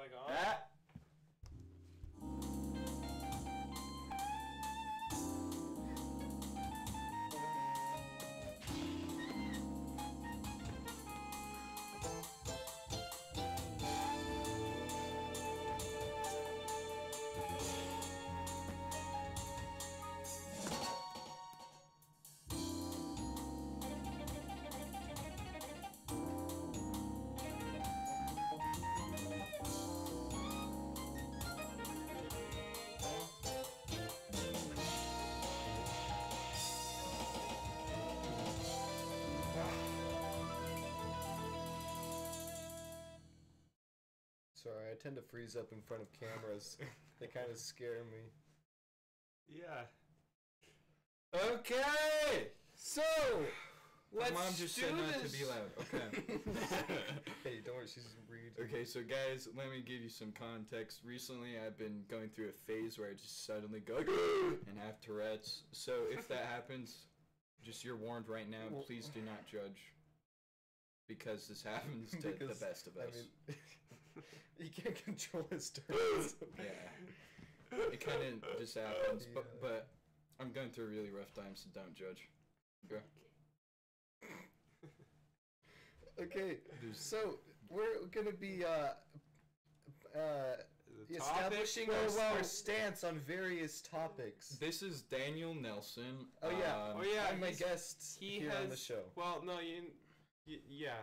Like on? Ah. Sorry, I tend to freeze up in front of cameras. They kind of scare me. Yeah. Okay. So, My let's mom just do said not this. to be loud. Okay. Hey, don't worry, she's read. Okay, so guys, let me give you some context. Recently, I've been going through a phase where I just suddenly go and have Tourette's. So if that happens, just you're warned right now. Well- Please do not judge, because this happens to Because, the best of I us. mean, he can't control his turns. Yeah, it kind of just happens. Yeah. But I'm going through a really rough time, so don't judge. Okay. Okay, There's- so we're gonna be The establishing topic- our stance on various topics. This is Daniel Nelson. Oh yeah, Um, Oh, yeah, I'm my he's- guest he here has, on the show. Well, no, yeah.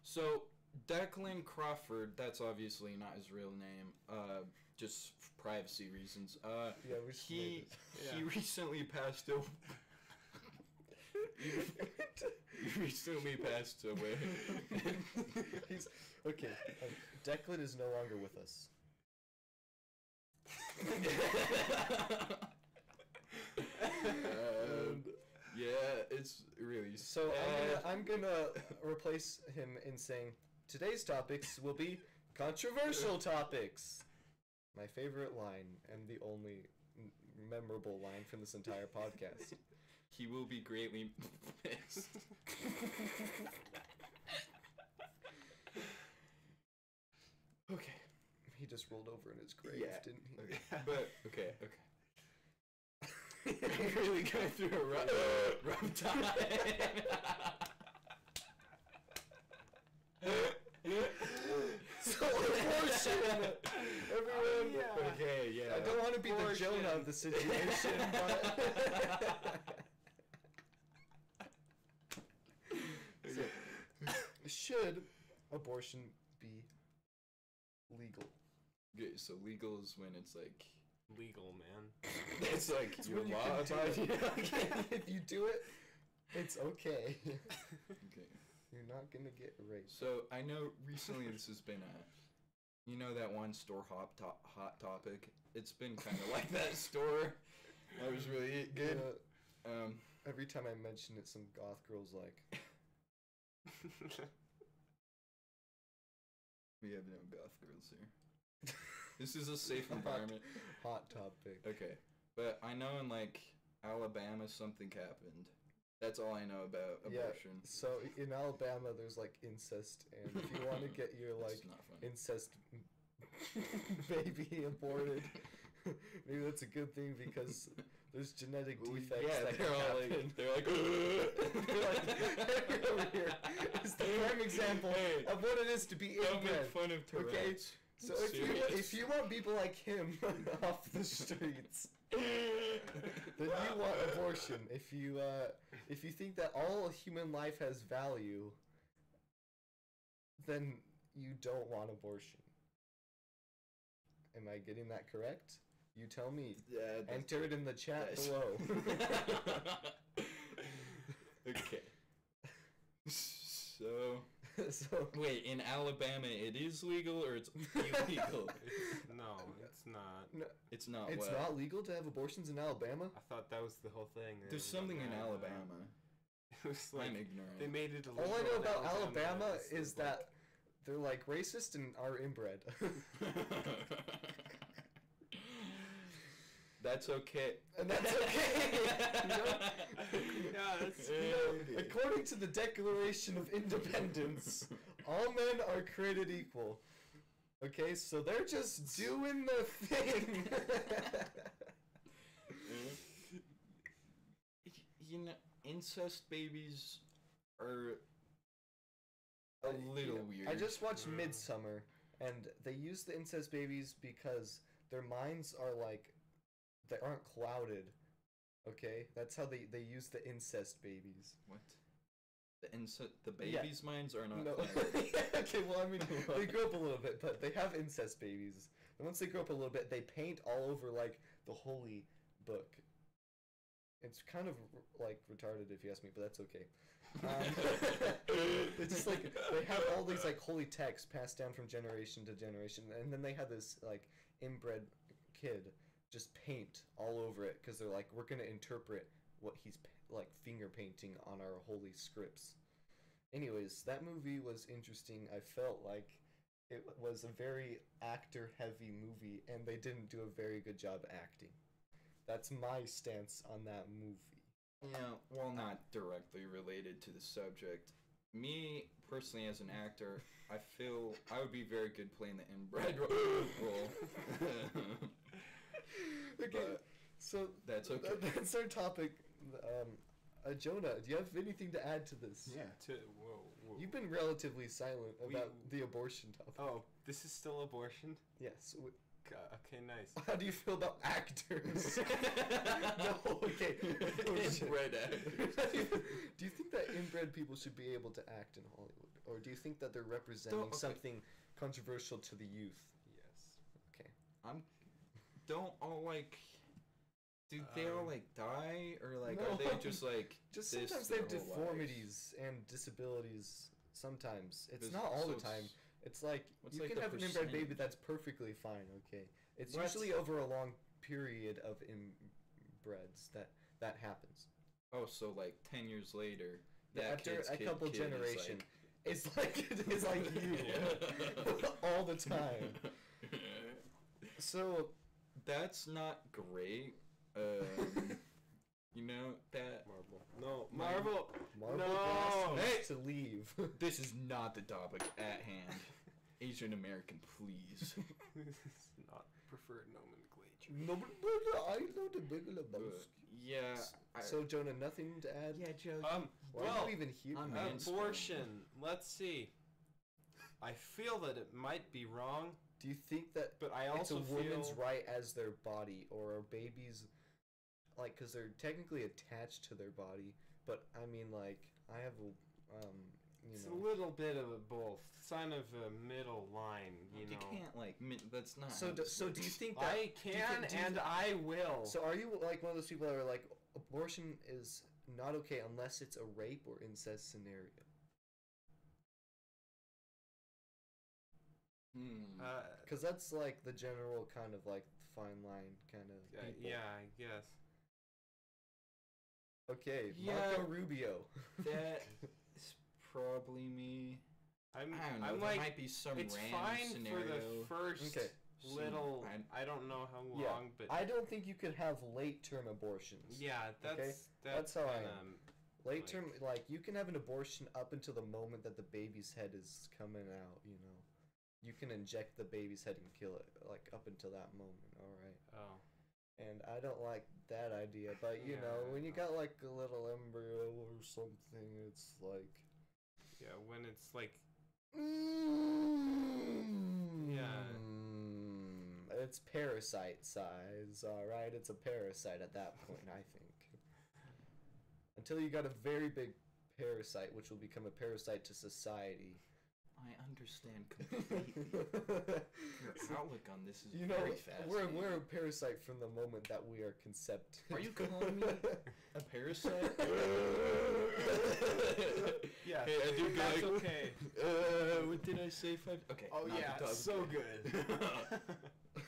So Declan Crawford, that's obviously not his real name, just for privacy reasons. Yeah, we just He made it. he recently passed away. He recently passed away. He's okay. Declan is no longer with us. Yeah, it's really. So sad. I'm gonna replace him in saying today's topics will be controversial topics. My favorite line and the only memorable line from this entire podcast. He will be greatly missed. Okay. He just rolled over in his grave, Yeah. didn't he? Okay. But okay. I'm really going through a rough time. So abortion, everyone. Yeah. Okay, yeah. I don't want to be the Abortion. Jonah of the situation, but so, should abortion be legal? Okay, so legal is when it's like Legal, man. it's like It's your when you law can do abiding. it. If you do it, it's okay. Okay. You're not gonna get raped. So I know recently this has been you know that one store hot topic. It's been kind of like that store. That was really good. Every time I mention it, some goth girl's like, We have no goth girls here. This is a safe environment. hot topic. Okay, but I know in like Alabama something happened. That's all I know about abortion. Yeah, so in Alabama, there's like incest, and if you want to get your That's like not funny. incest baby aborted, maybe that's a good thing because there's genetic defects Yeah, that they're can all happen. like they're like. They're over here. It's the prime example Hey, of what it is to be Don't make inbred. fun of Tourette's. So I'm if you want people like him off the streets, then you want abortion. If you think that all human life has value, then you don't want abortion. Am I getting that correct? You tell me. Yeah, Enter it in the chat Yes. below. Okay. So So wait, in Alabama it is legal or it's illegal? No, it's not. no, It's not. it's what? not legal to have abortions in Alabama. I thought that was the whole thing. There's something in Alabama. It was I'm like ignorant. they made it illegal. All I know in about Alabama It's is like- that they're like racist and are inbred. That's okay. And that's okay. Yeah, that's According to the Declaration of Independence, all men are created equal. Okay, so they're just doing the thing. You know, incest babies are a little weird. I just watched Midsummer, and they use the incest babies because their minds are like, they aren't clouded. Okay, that's how they use the incest babies. What? The babies' minds are not. No. Okay, well, I mean, they grow up a little bit, but they have incest babies. And once they grow up a little bit, they paint all over, like, the holy book. It's kind of, like, retarded if you ask me, but that's okay. It's just, like, they have all these, like, holy texts passed down from generation to generation, and then they have this, like, inbred kid just paint all over it, because they're like, we're going to interpret what he's like finger painting on our holy scripts. Anyways, that movie was interesting. I felt like it was a very actor heavy movie and they didn't do a very good job acting. That's my stance on that movie. Yeah, well, not directly related to the subject. Me, personally, as an actor, I feel I would be very good playing the inbred role. Okay, But so that's okay. That's our topic. Jonah, do you have anything to add to this? Yeah. Whoa. You've been relatively silent about the abortion topic. Oh, this is still abortion? Yes. Okay, nice. How do you feel about actors? No, okay. Inbred actors. Do you think that inbred people should be able to act in Hollywood? Or do you think that they're representing Okay. something controversial to the youth? Yes. Okay. Don't all like. Do they all like die or like No. are they just like Just this sometimes they have their whole lives? deformities and disabilities. Sometimes. It's There's- not all so the time. It's like, what's you like can the have an inbred baby percentage? that's perfectly fine, okay? It's What's- usually over a long period of inbreds that happens. Oh, so like 10 years later, Yeah, that after kid's a couple kid is, generation, like- it's like you all the time. So That's not great. You know that Marvel. No, Marvel! Marvel No! Glass Hey! needs to leave. this is not the topic at hand. Asian American, please. This is not preferred nomenclature. No, but I know the big Lebowski. Yeah. So Jonah, nothing to add? yeah, Joe. Why Well, are you even here? I'm man? in. abortion. Let's see. I feel that it might be wrong, Do you think that but I it's a also woman's feel right as their body, or are babies, like, because they're technically attached to their body, but I mean, like, I have a, it's you a know. little bit of a both. Sign of a middle line, you you know. can't like. That's not. So, how this so do you works. think that? I do you can think- do you and thi- I will. So are you like one of those people that are like, abortion is not okay unless it's a rape or incest scenario? Because that's like the general kind of like fine line kind of people. yeah, I guess. Okay, Yeah. Marco Rubio. that is probably me. I don't know. I'm there like, might be some it's random fine scenario. for the first Okay. little. I'm- I don't know how Yeah, long, but I don't think you could have late term abortions. yeah, that's That's how I kinda, am. Late like- term, like you can have an abortion up until the moment that the baby's head is coming out. You know, you can inject the baby's head and kill it like up until that moment. All right. Oh, And I don't like that idea, but you know, Yeah. when you got like a little embryo or something, it's like. yeah. When it's like, It's parasite size, alright? It's a parasite at that point, I think. Until you got a very big parasite, which will become a parasite to society. I understand completely. Your outlook on this is You know, very fascinating. we're a parasite from the moment that we are concept. Are you calling me a parasite? yeah. Hey, I do go That's like, okay. What did I say? Okay. Oh not yeah, the topic. so good.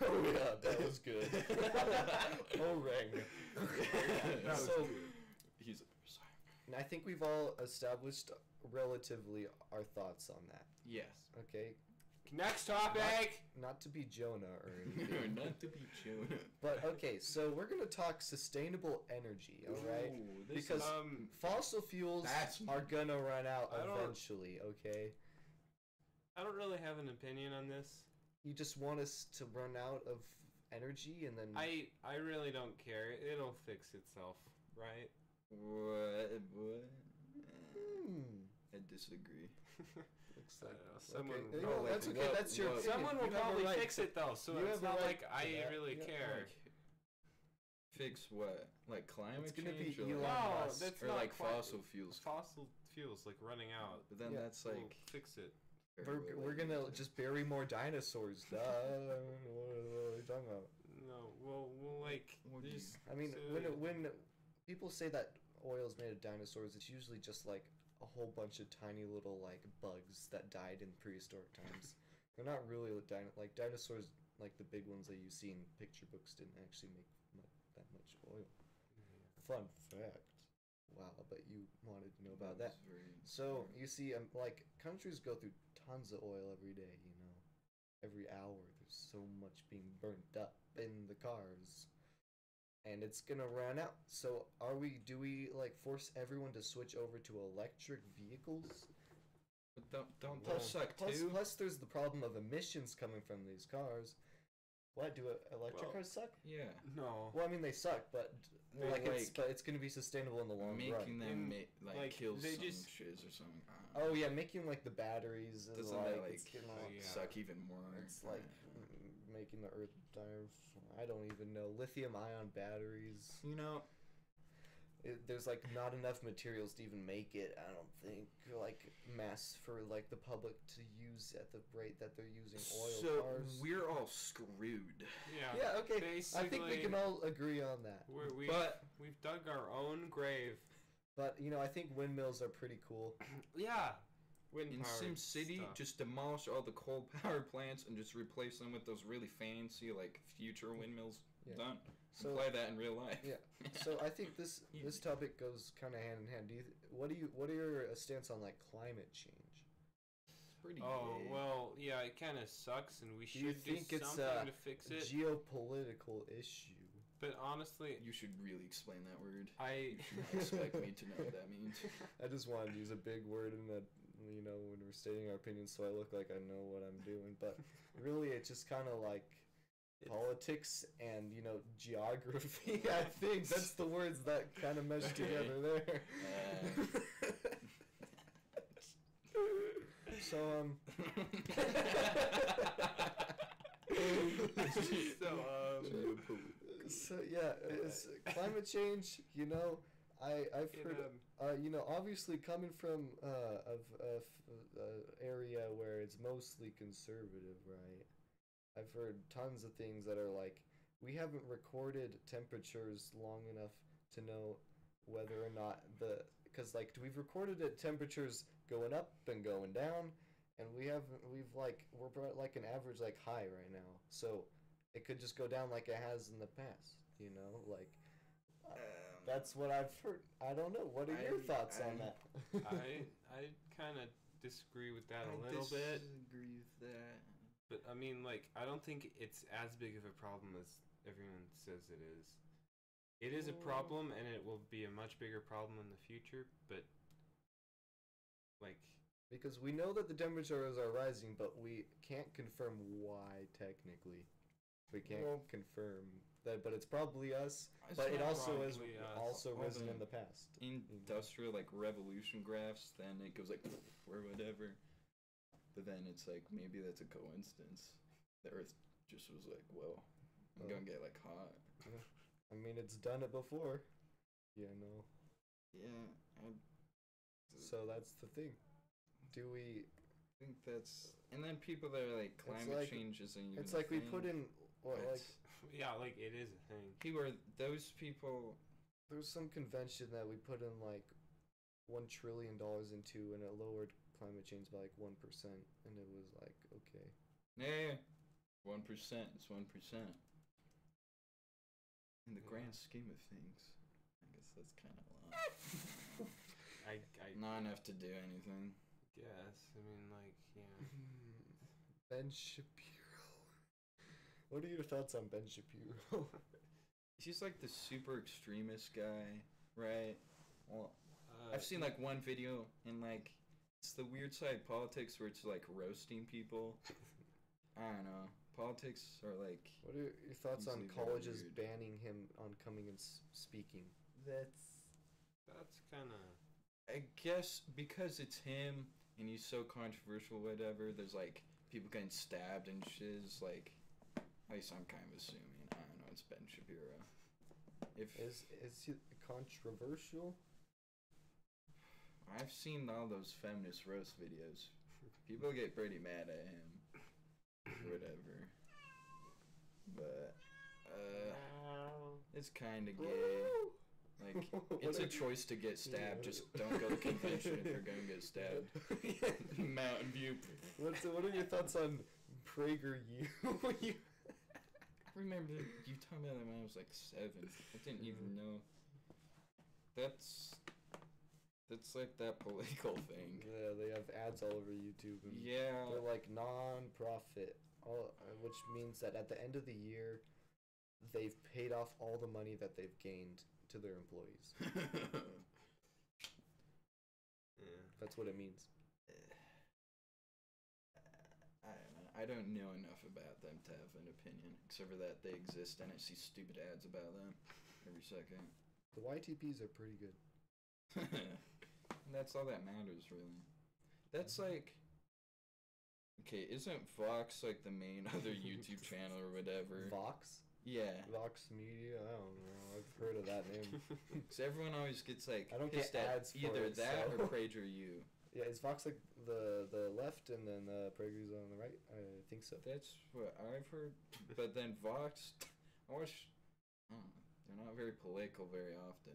Oh yeah, that was good. O-ring. That was So, good. He's a parasite. and I think we've all established relatively our thoughts on that. Yes. Okay, Next topic. not to be Jonah or anything. Not to be Jonah. But okay, so we're gonna talk sustainable energy, all right? Ooh, this Because is- fossil fuels That's- are gonna run out I don't- eventually. Okay. I don't really have an opinion on this. You just want us to run out of energy and then I really don't care. It'll fix itself, right? What? Hmm. I disagree. Looks I like don't know, someone okay. would No, probably- that's okay. what- That's your what- opinion. Someone will You have a probably right fix to- it though, so you it's have a not right like to I that. really Yeah, care. Fix what? Like climate It's gonna change? be or Elon like, No, Musk. that's or not like quite- fossil fuels? Fossil fuels like running out. But then Yeah. that's We'll like fix it. very We're gonna related. just bury more dinosaurs. Duh. What are you talking about? No, we'll like What do you- just I mean, so- when people say that oil is made of dinosaurs, it's usually just like a whole bunch of tiny little like bugs that died in prehistoric times. They're not really like dinosaurs, like the big ones that you see in picture books, didn't actually make that much oil. Fun fact. Wow, but you wanted to know about that. was very So important. you see, like countries go through tons of oil every day. You know, every hour there's so much being burnt up in the cars, and it's gonna run out. So do we like force everyone to switch over to electric vehicles? But don't Well, those suck too? Plus, there's the problem of emissions coming from these cars. What do electric Well, cars suck? Yeah. No. Well, I mean they suck, but Well, it's gonna be sustainable in the long Making run. them In- like, like, kill they some just- shiz or something. I don't know. Oh yeah, making like the batteries is Doesn't like, that it's like gonna, yeah. suck even more? it's like making the earth die. I don't even know. Lithium ion batteries. you know. There's like not enough materials to even make it. I don't think like mass for like the public to use at the rate that they're using oil So cars. we're all screwed. Yeah. Yeah, okay. I think we Basically, can all agree on that. But we've dug our own grave. But you know, I think windmills are pretty cool. Yeah. Wind in powered SimCity, stuff. just demolish all the coal power plants and just replace them with those really fancy like future windmills. Yeah. Done. So Apply that in real life. yeah. So I think this Easy. topic goes kind of hand in hand. What are your stance on like climate change? It's pretty Oh gay. well, yeah, it kind of sucks, and we Do you should do think it's something to fix it. Geopolitical issue. But honestly, You should really explain that word. I You should not expect me to know what that means. I just wanted to use a big word in that, you know, when we're stating our opinions, so I look like I know what I'm doing. But really, it's just kind of like politics and, you know, geography. I think that's the words that kind of mesh together there. So so yeah, it's climate change. You know, I've in, heard. You know, obviously coming from area where it's mostly conservative, right? I've heard tons of things that are like, we haven't recorded temperatures long enough to know whether or not because like we've recorded at temperatures going up and going down, and we're at like an average like high right now, so it could just go down like it has in the past, you know, like. That's what I've heard. I don't know. What are your thoughts on that? I kind of disagree with that a little bit. Disagree with that. But I mean, like, I don't think it's as big of a problem as everyone says it is. It is a problem, and it will be a much bigger problem in the future. But like, Because we know that the temperatures are rising, but we can't confirm why technically. We can't Well- confirm that, but it's probably us. It's But it not also is probably us. also All risen the in the past. industrial like revolution graphs, then it goes like or whatever. But then it's like maybe that's a coincidence. The Earth just was like, well, I'm gonna get like hot. I mean, it's done it before. You know. Yeah, I So that's the thing. Do we? think that's. And then people that are like climate like- change isn't even. It's a like we thing. put in what like. It's- yeah, like it is a thing. People are those people. There was some convention that we put in like $1 trillion into, and it lowered climate change by like 1%, and it was like okay. Yeah, 1%. It's 1%. In the Yeah. grand scheme of things, I guess that's kind of a lot. I Not enough to do anything. guess. I mean, like, yeah. Ben Shapiro. What are your thoughts on Ben Shapiro? He's like the super extremist guy, right? Well, Uh, I've seen like one video and like it's the weird side of politics where it's like roasting people. I don't know. politics are like. What are your thoughts on Usually very colleges weird. banning him on coming and speaking? That's kind of. I guess because it's him and he's so controversial, whatever. There's like people getting stabbed and shiz. Like, at least I'm kind of assuming. I don't know. It's Ben Shapiro. If Is he controversial? I've seen all those feminist roast videos, people get pretty mad at him. Whatever. But it's kind of gay. Like, it's a choice to get stabbed. Just don't go to convention if you're gonna get stabbed. Mountain View. What are your thoughts on PragerU? I remember you talking about that when I was like 7. I didn't even know. That's like that political thing. Yeah, they have ads all over YouTube. And Yeah. they're like non-profit, which means that at the end of the year, they've paid off all the money that they've gained to their employees. Yeah. That's what it means. I don't know. I don't know enough about them to have an opinion, except for that they exist and I see stupid ads about them every second. The YTPs are pretty good. And that's all that matters, really. That's like. Okay, isn't Vox like the main other YouTube channel or whatever? Vox? Yeah. Vox Media? I don't know. I've heard of that name. So everyone always gets like I don't get pissed at ads for either it, that so. or PragerU. Yeah, is Vox like the left and then PragerU's on the right? I think so. That's what I've heard. But then Vox, I don't know, they're not very political very often.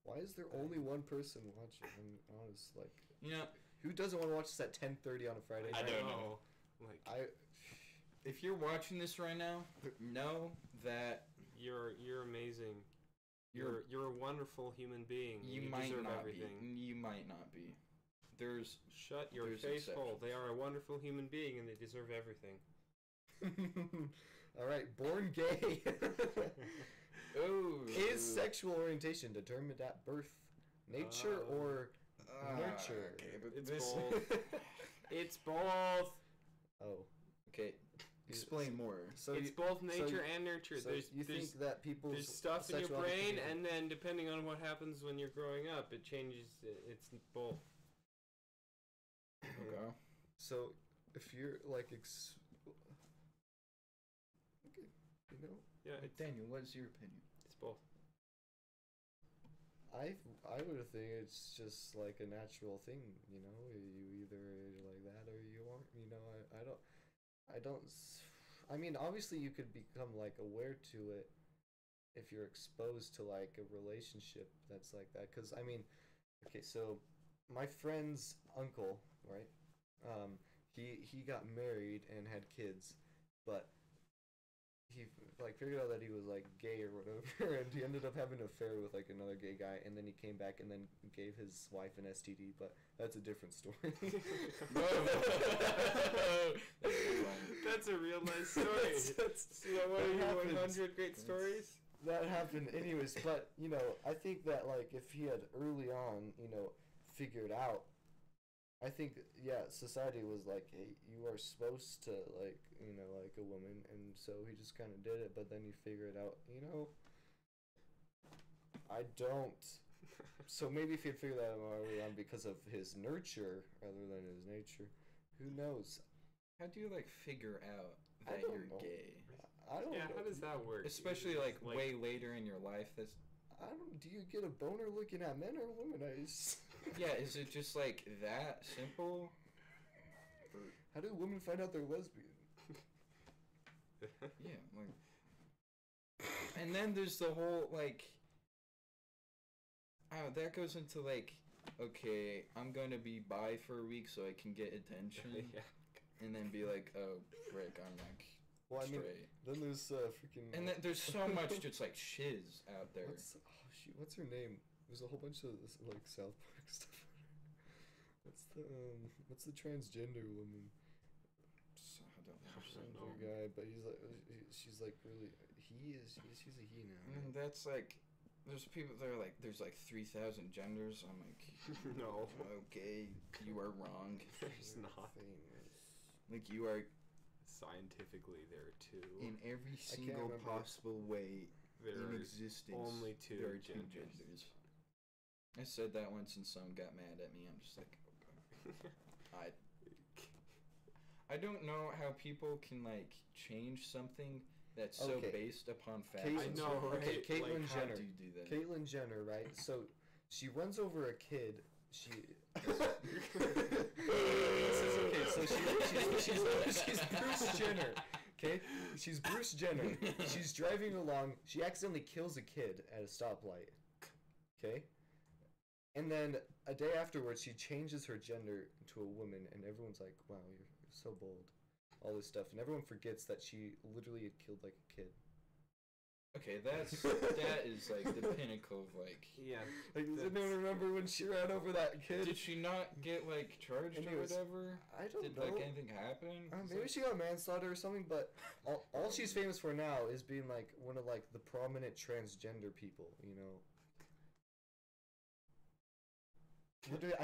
Why is there only one person watching? I'm honest, like, You know, who doesn't want to watch this at 10:30 on a Friday I night? don't know. Like, if you're watching this right now, know that you're amazing. You're a wonderful human being. you You might deserve not everything. be. You might not be. There's Shut your There's face hole. exceptions. They are a wonderful human being and they deserve everything. All right, born gay. Is oh sexual orientation determined at birth, nature, or nurture? Okay, but It's this. both. It's both. Oh, Okay, explain more. so It's you, both nature you- and nurture. so you think that people's there's stuff in your sexual brain, identification- and then depending on what happens when you're growing up, it changes. It's both. Okay. So if you're like okay, you know, Yeah, it's Daniel, what's your opinion? both. I would think it's just like a natural thing, you know. You either are like that or you aren't. You know, I don't. I mean, obviously, you could become like aware to it if you're exposed to like a relationship that's like that. Because I mean, okay, so my friend's uncle, right? He got married and had kids, but he like figured out that he was like gay or whatever, and he ended up having an affair with like another gay guy, and then he came back and then gave his wife an STD, but that's a different story. That's a real nice story. That's- See that one of that your happens. 100 great stories? That happened anyways, but you know, I think that like if he had early on, you know, figured out, I think society was like, hey, you are supposed to like, you know, like a woman, and so he just kind of did it, but then he figured out, you know, I don't. So maybe if he had figured that out early on because of his nurture rather than his nature, who knows? How do you like figure out I that don't you're know. gay? I don't Yeah, know. how does that work? Especially like Like- way later in your life. That's I don't. Do you get a boner looking at men or women? yeah. Is it just like that simple? How do women find out they're lesbian? Yeah, like. And then there's the whole like. Oh, that goes into like, okay, I'm gonna be bi for a week so I can get attention, Yeah. and then be like, oh, frick, I'm like Well, I mean, straight. then there's freaking. And then there's so much just like shiz out there. What's her name? There's a whole bunch of this, like South Park stuff. What's the transgender woman? I don't I understand. don't know. Guy, but he's like, she's like really. She's a he now. And that's like, there's people that are like, there's like 3,000 genders. I'm like, No. okay, you are wrong. There's not. Famous. Like you are. Scientifically, there are 2. two. In every can't single remember. possible way There in are existence, only two there are two genders. genders. I said that once and someone got mad at me. I'm just like, I don't know how people can like change something that's so Okay. based upon facts. Caitlyn- I and know, so- right? Okay, Caitlyn Like, How Jenner. do you do that? Caitlyn Jenner, right? So she runs over a kid. She. This is okay. So she's Bruce Jenner. Okay, she's Bruce Jenner. She's driving along. She accidentally kills a kid at a stoplight. Okay, and then a day afterwards, she changes her gender to a woman, and everyone's like, "Wow, you're so bold." All this stuff, and everyone forgets that she literally had killed like a kid. Okay, that is like the pinnacle of like. Yeah. Like, does anyone remember when she ran over that kid? Did she not get like charged or Anyways, whatever? I don't Did know. like anything happen? Maybe she got manslaughter or something, but all she's famous for now is being like one of like the prominent transgender people, you know. Literally,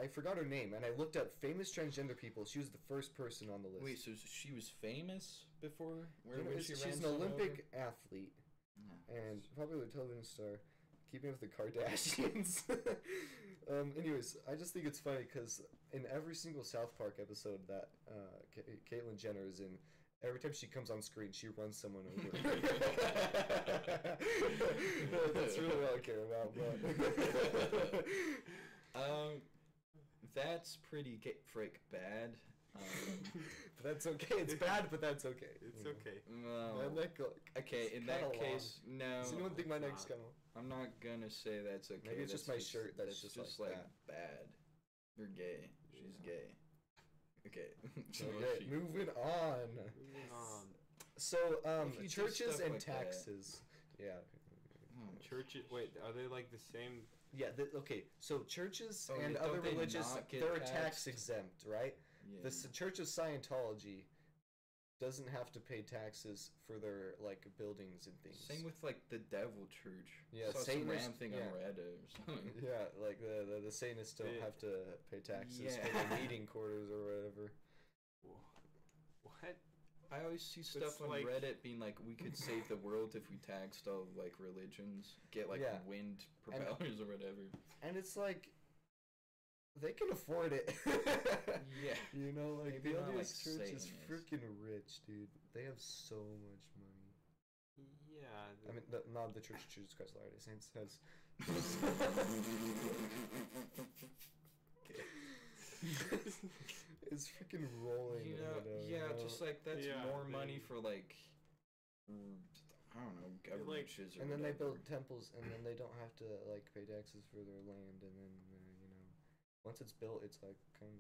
I forgot her name, and I looked up famous transgender people. She was the first person on the list. Wait, so she was famous before? You know, when she she's ran an someone Olympic athlete over? and probably a television star, keeping up with the Kardashians. Anyways, I just think it's funny because in every single South Park episode that Caitlyn Jenner is in, every time she comes on screen, she runs someone over. That's really all I care about. But That's pretty frick bad. but that's okay. It's bad, but that's okay. It's you know. okay. My No. neck, Okay, it's in kinda that long. case, no. Does anyone think my it's neck's not. kind of? I'm not gonna say that's okay. Maybe it's just my shirt that's just like that. bad. You're gay. She's Yeah. gay. Okay. So Okay, moving on. Moving on. So, If you do churches stuff and like that- taxes. Yeah. Oh, Churches. Wait, are they like the same? Yeah, okay, so churches Oh, and yeah, other don't they religious, not get they're tax taxed? exempt, right? yeah. The Church of Scientology doesn't have to pay taxes for their, like, buildings and things. Same with like the Devil Church. Yeah, Saw some Satanist- random thing yeah. on Reddit or something. Yeah, like the Satanists don't Yeah. have to pay taxes Yeah. for their meeting quarters or whatever. What? I always see stuff on like- Reddit being like, we could save the world if we taxed all like religions, get like Yeah. wind propellers or whatever. And it's like, they can afford it. Yeah. You know, like, Maybe the not, LDS like, Church is Satanists. freaking rich, dude. They have so much money. Yeah. I mean, not the Church of Jesus Christ of Latter-day Saints has. It's freaking rolling. You in know, the dough, yeah, you know? just like that's Yeah, more money they- for like, I don't know, government like- shiz or And then they whatever. build temples, and then they don't have to like pay taxes for their land, and then you know, once it's built, it's like kind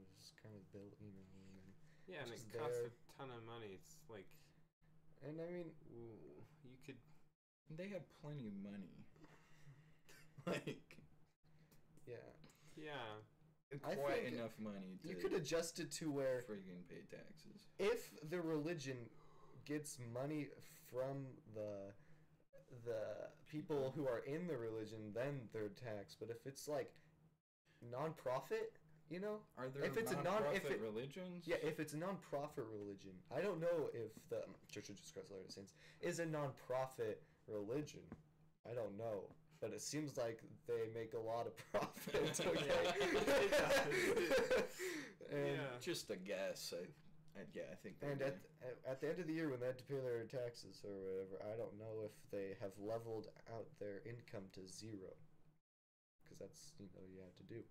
of built, you know. And then, Yeah, and it just costs there. a ton of money. It's like, and I mean, ooh, you could. They have plenty of money. Like, yeah, Yeah. I quite think enough money to you could adjust it to where friggin' pay taxes. if the religion gets money from the people who are in the religion, then they're taxed. But if it's like non-profit, you know, Are there If it's a non-profit religions? yeah, if it's a non-profit religion, I don't know if the Church of Jesus Christ of Latter-day Saints is a non-profit religion. I don't know, but it seems like they make a lot of profit. Okay. And Yeah. Just a guess. I think. they And do. at the end of the year, when they have to pay their taxes or whatever, I don't know if they have leveled out their income to zero, because that's you have to do.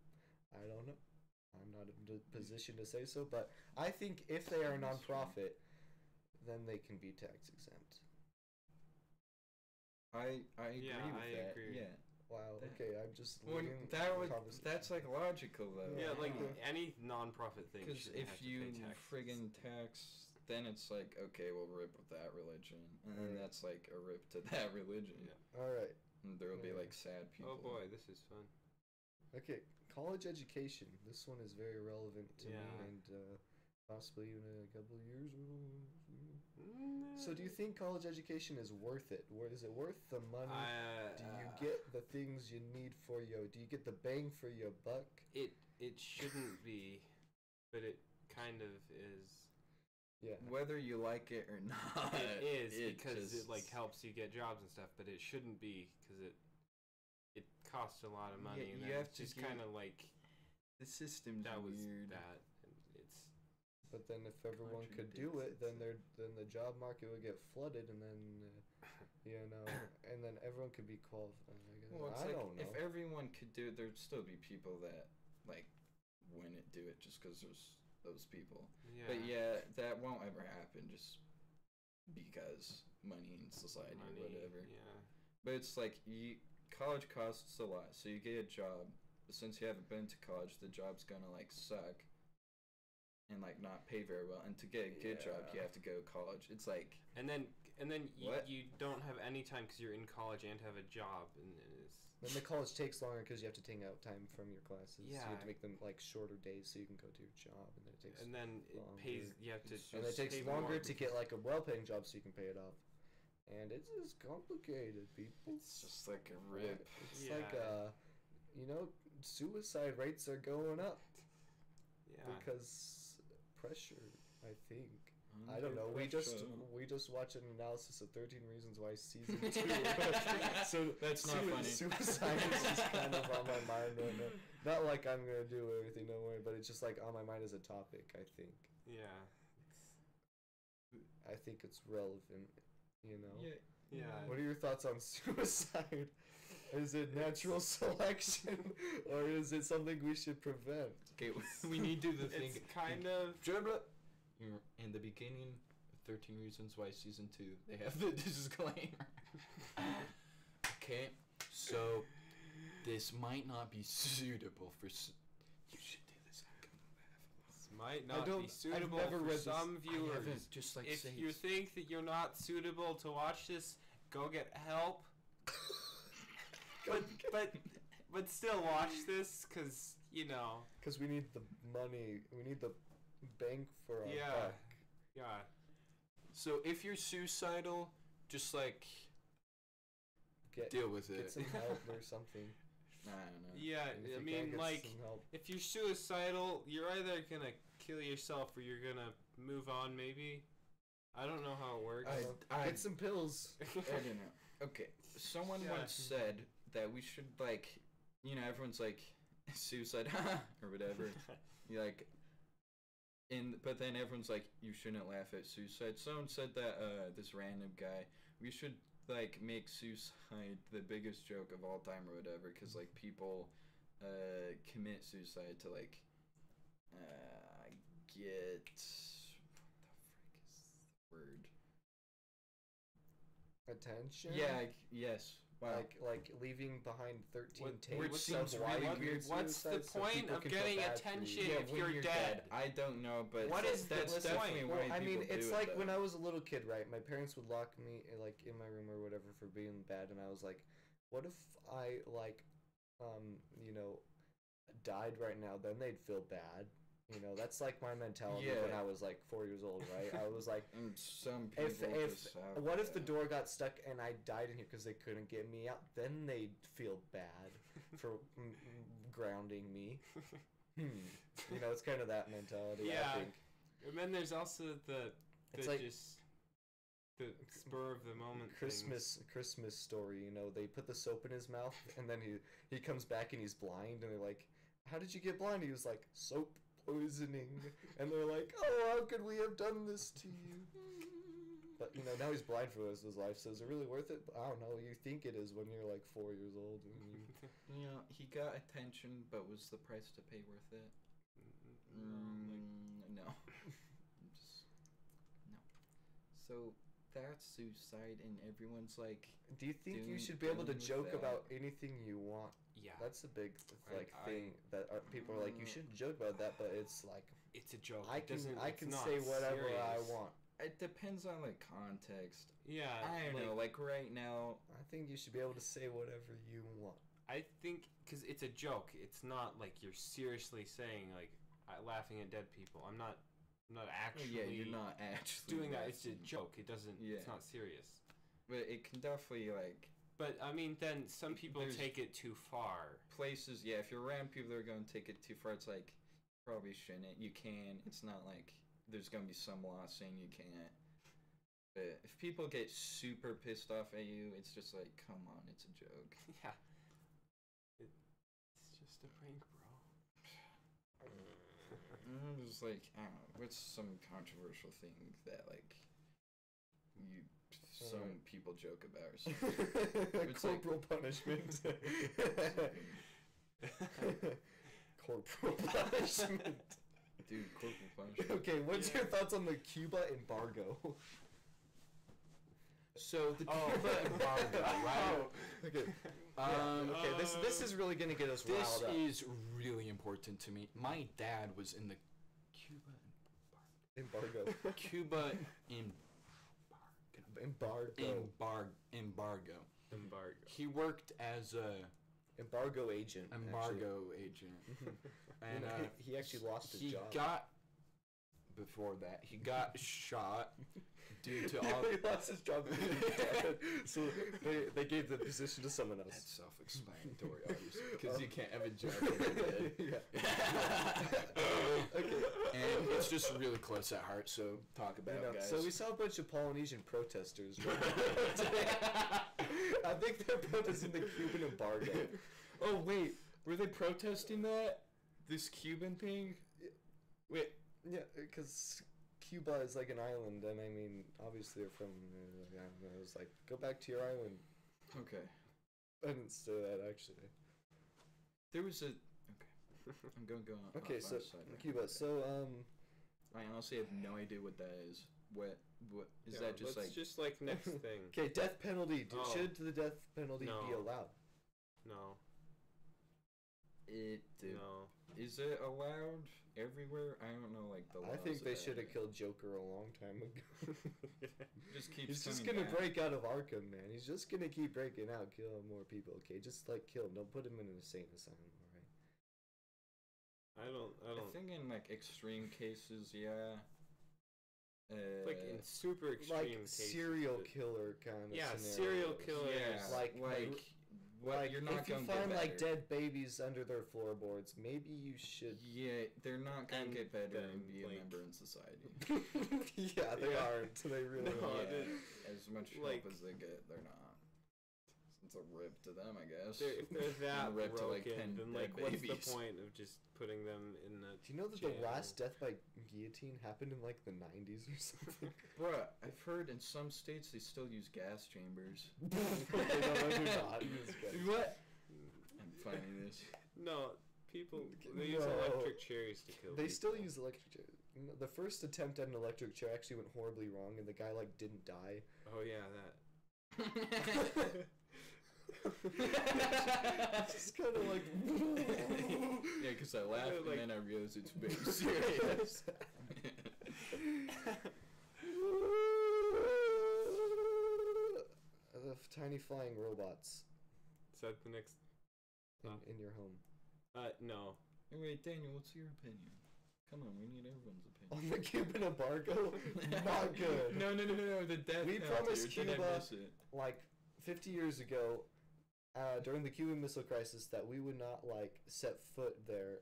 I don't know. I'm not in a position to say so, but I think if they are a That's true. nonprofit, then they can be tax exempt. I agree Yeah, with I that. agree. Yeah. Wow. That- Okay, I'm just When leaving conversation. that's like logical though. Yeah, like Yeah. any non-profit thing. Because shouldn't if have to you pay taxes. friggin' tax, then it's like, okay, we'll rip with that religion, and then Right. that's like a rip to that religion. Yeah. All right. And there will be Yeah. like sad people. Oh boy, this is fun. Okay, college education. This one is very relevant to me, Yeah. and possibly even in a couple of years. So, do you think college education is worth it? Is it worth the money? Do you get the things you need for your? Do you get the bang for your buck? It shouldn't be, but it kind of is. Yeah. whether you like it or not. It is because just- it like helps you get jobs and stuff, but it shouldn't be because it costs a lot of money, Yeah, and you then have it's to just get- kind of like the system's that was weird. that. And it's But then if everyone could do it, then then the job market would get flooded, and then you know, and then everyone could be qualified. Well, it's I like don't know. if everyone could do it, there'd still be people that like wouldn't do it just because there's those people. yeah. But yeah, that won't ever happen just because money in society money, or whatever. Yeah. But it's like college costs a lot, so you get a job. But since you haven't been to college, the job's gonna like suck and like not pay very well. And to get a good job, you Yeah. have to go to college. It's like And then What? you don't have any time because you're in college and have a job, and it's Then the college takes longer because you have to take out time from your classes. You have Yeah. to make them like shorter days so you can go to your job, and then it takes. and then it longer. pays. You have to. It's And it takes pay longer more to get like a well-paying job so you can pay it off. And it's just complicated, people. it's just like a rip. It's like Yeah. you know, suicide rates are going up Yeah. because pressure. I think. I don't know. We just watched an analysis of 13 Reasons Why season 2. So That's not funny. Suicide is just kind of on my mind right now. Not like I'm gonna do everything, don't worry, but it's just like on my mind as a topic. I think. Yeah. I think it's relevant. You know. Yeah. Yeah. What are your thoughts on suicide? Is it natural selection, or is it something we should prevent? Okay, we need to do the thing. It's kind of. In the beginning of 13 Reasons Why Season 2, they have the disclaimer. Okay, so this might not be suitable for. You should do this. This might not be don't- suitable I've never for read this. some viewers. Just like If say you think that you're not suitable to watch this, go get help. But still watch this, cause you know. Because we need the money. We need the bank for our Yeah. buck. Yeah. So if you're suicidal, just like Get deal with get it. some help or something. I don't know. Yeah. And if I you can't mean, get like, some help, if you're suicidal, you're either gonna kill yourself or you're gonna move on. Maybe. I don't know how it works. get some pills. I don't know. Okay, someone Yeah. once said that we should like, you know, everyone's like suicide or whatever. You like, but then everyone's like, you shouldn't laugh at suicide. Someone said that this random guy, we should like make suicide the biggest joke of all time or whatever, because like people commit suicide to like get what the frick is the word? Attention. Yeah. Yes. Wow. Like leaving behind 13 What- tapes which of seems why really you weird. commit What's the suicide so point people of can feel getting bad for you. attention? Yeah, if when you're dead. I don't know, but What is the that's point? definitely Well, why I mean, people it's do like it, when though. I was a little kid, right? My parents would lock me like in my room or whatever for being bad, and I was like, what if I like, you know, died right now? Then they'd feel bad. You know, that's like my mentality when Yeah. I was like 4 years old, right? I was like, And some people if just have what if the that. door got stuck and I died in here because they couldn't get me out? Then they'd feel bad for grounding me. You know, it's kind of that mentality. Yeah. I think. And then there's also the It's like- just the spur of the moment Christmas story. You know, they put the soap in his mouth, and then he comes back and he's blind, and they're like, "How did you get blind?" He was like, "Soap poisoning," and they're like, "Oh, how could we have done this to you?" But you know, now he's blind for the rest of his life. So is it really worth it? I don't know. You think it is when you're like 4 years old, and you. You know, he got attention, but was the price to pay worth it? No. Just, no. So that's suicide, and everyone's like, Do you think you Doing- should be able to dealing with joke that. about anything you want? yeah, That's a big like I- thing that people are like, you shouldn't joke about that, but it's like it's a joke. I It can doesn't- I it's can not say whatever I serious. want. it depends on the context. Yeah, I don't know, like right now, I think you should be able to say whatever you want. I think because it's a joke. It's not like you're seriously saying like laughing at dead people. I'm not actually. yeah, you're not actually doing that. It's a laughing. joke. It doesn't. Yeah. It's not serious. But it can definitely like But I mean, then some people There's- take it too far. places. Yeah, if you're around people that are going to take it too far, it's like probably shouldn't. You can. It's not like there's gonna be some law saying you can't. But if people get super pissed off at you, it's just like, come on, it's a joke. Yeah. It's just a prank, bro. I'm just like, I don't know, what's some controversial thing that like some people joke about or something? It's like- Corporal punishment. Corporal punishment. Dude, corporal punishment. Okay, what's your thoughts on the Cuba embargo? So the Cuba embargo, right? Okay. Okay, this is really gonna get us This riled up. is really important to me. My dad was in the Cuba Embargo. Cuba embargo. Embargo. He worked as a Embargo agent. embargo agent, and he actually lost his job. Before that he got shot due to all. He lost his job. So they gave the position to someone else. That's self-explanatory, obviously, because you can't have a job when you're dead. Yeah. Okay. And it's just really close at heart, so talk about it, guys. So we saw a bunch of Polynesian protesters. I think they're protesting the Cuban embargo. Oh wait, were they protesting that? This Cuban thing? Wait, Yeah, because Cuba is like an island, and I mean, obviously they're from. I don't know, it was like, go back to your island. Okay. I didn't say that actually. There was a. Okay. I'm gonna go on. Okay, off so our side right Cuba. now. So I honestly have no idea what that is. What is Yeah, that? Just let's like just like next thing. okay, death penalty. Oh. Should the death penalty be No. allowed? No. No. Is it allowed everywhere? I don't know, like the. I think they laws should about have it. killed Joker a long time ago. Just keeps. He's just coming gonna back. break out of Arkham, man. He's just gonna keep breaking out, killing more people. Okay, just like kill him. Don't put him in an insane asylum. All right. I don't. I think in like extreme cases, yeah. Like in super extreme Like cases. serial but- killer kind of. Yeah, scenarios. serial killers. Yeah, Like what you're not if you gonna find get like better. dead babies under their floorboards, maybe you should. Yeah, they're not gonna And get better then, and be a like- member in society. Yeah, they Yeah. aren't. They really No, aren't. Yeah, as much like- help as they get, they're not. It's a rip to them, I guess. If they're that rip to, like, broken, 10 then dead like, what's babies. the point of just putting them in the? Do you know that jail? the last death by guillotine happened in like the 90s or something? Bruh, I've heard in some states they still use gas chambers. No, they're not. what? I'm finding this. No, people they use No. electric chairs to kill. They still people. use electric chair. You know, the first attempt at an electric chair actually went horribly wrong, and the guy like didn't die. Oh yeah, that. It's just kind of like. Yeah, because I laughed Yeah, like- and then I realized it's very serious. The tiny flying robots Is that the next? in your home. No. Anyway, Daniel, what's your opinion? Come on, we need everyone's opinion. On the Cuban embargo, not good. No, the death We penalty, promised or did I Cuba- miss it? Like 50 years ago, during the Cuban Missile Crisis, that we would not like set foot there.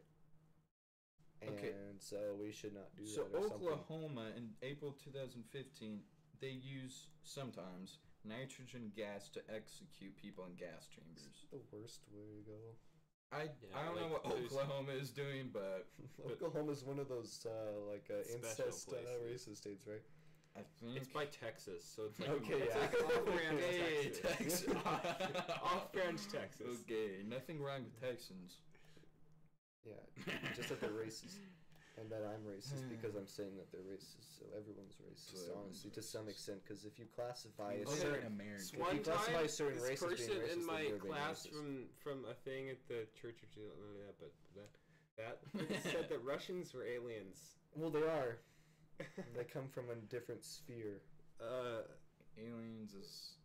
And Okay. so we should not do So that. Or something. Oklahoma in April 2015, they use sometimes nitrogen gas to execute people in gas chambers. It's the worst way to go. I don't know like, what there's- Oklahoma is doing, but Oklahoma's one of those Special incest places. racist states, right? I think It's by Texas, so it's like Okay, it's yeah. like off-brand Okay, Texas. Texas. Off-brand Texas. Okay, nothing wrong with Texans. Yeah, just that they're racist, and that I'm racist because I'm saying that they're racist. So everyone's racist, So honestly, to everyone's some racist. extent. Because if you classify a Okay. certain American. One you classify time, certain this races being person racist, in then my you're being class racist. from a thing at the Church of Jesus, that said that Russians were aliens. Well, they are. They come from a different sphere. Aliens is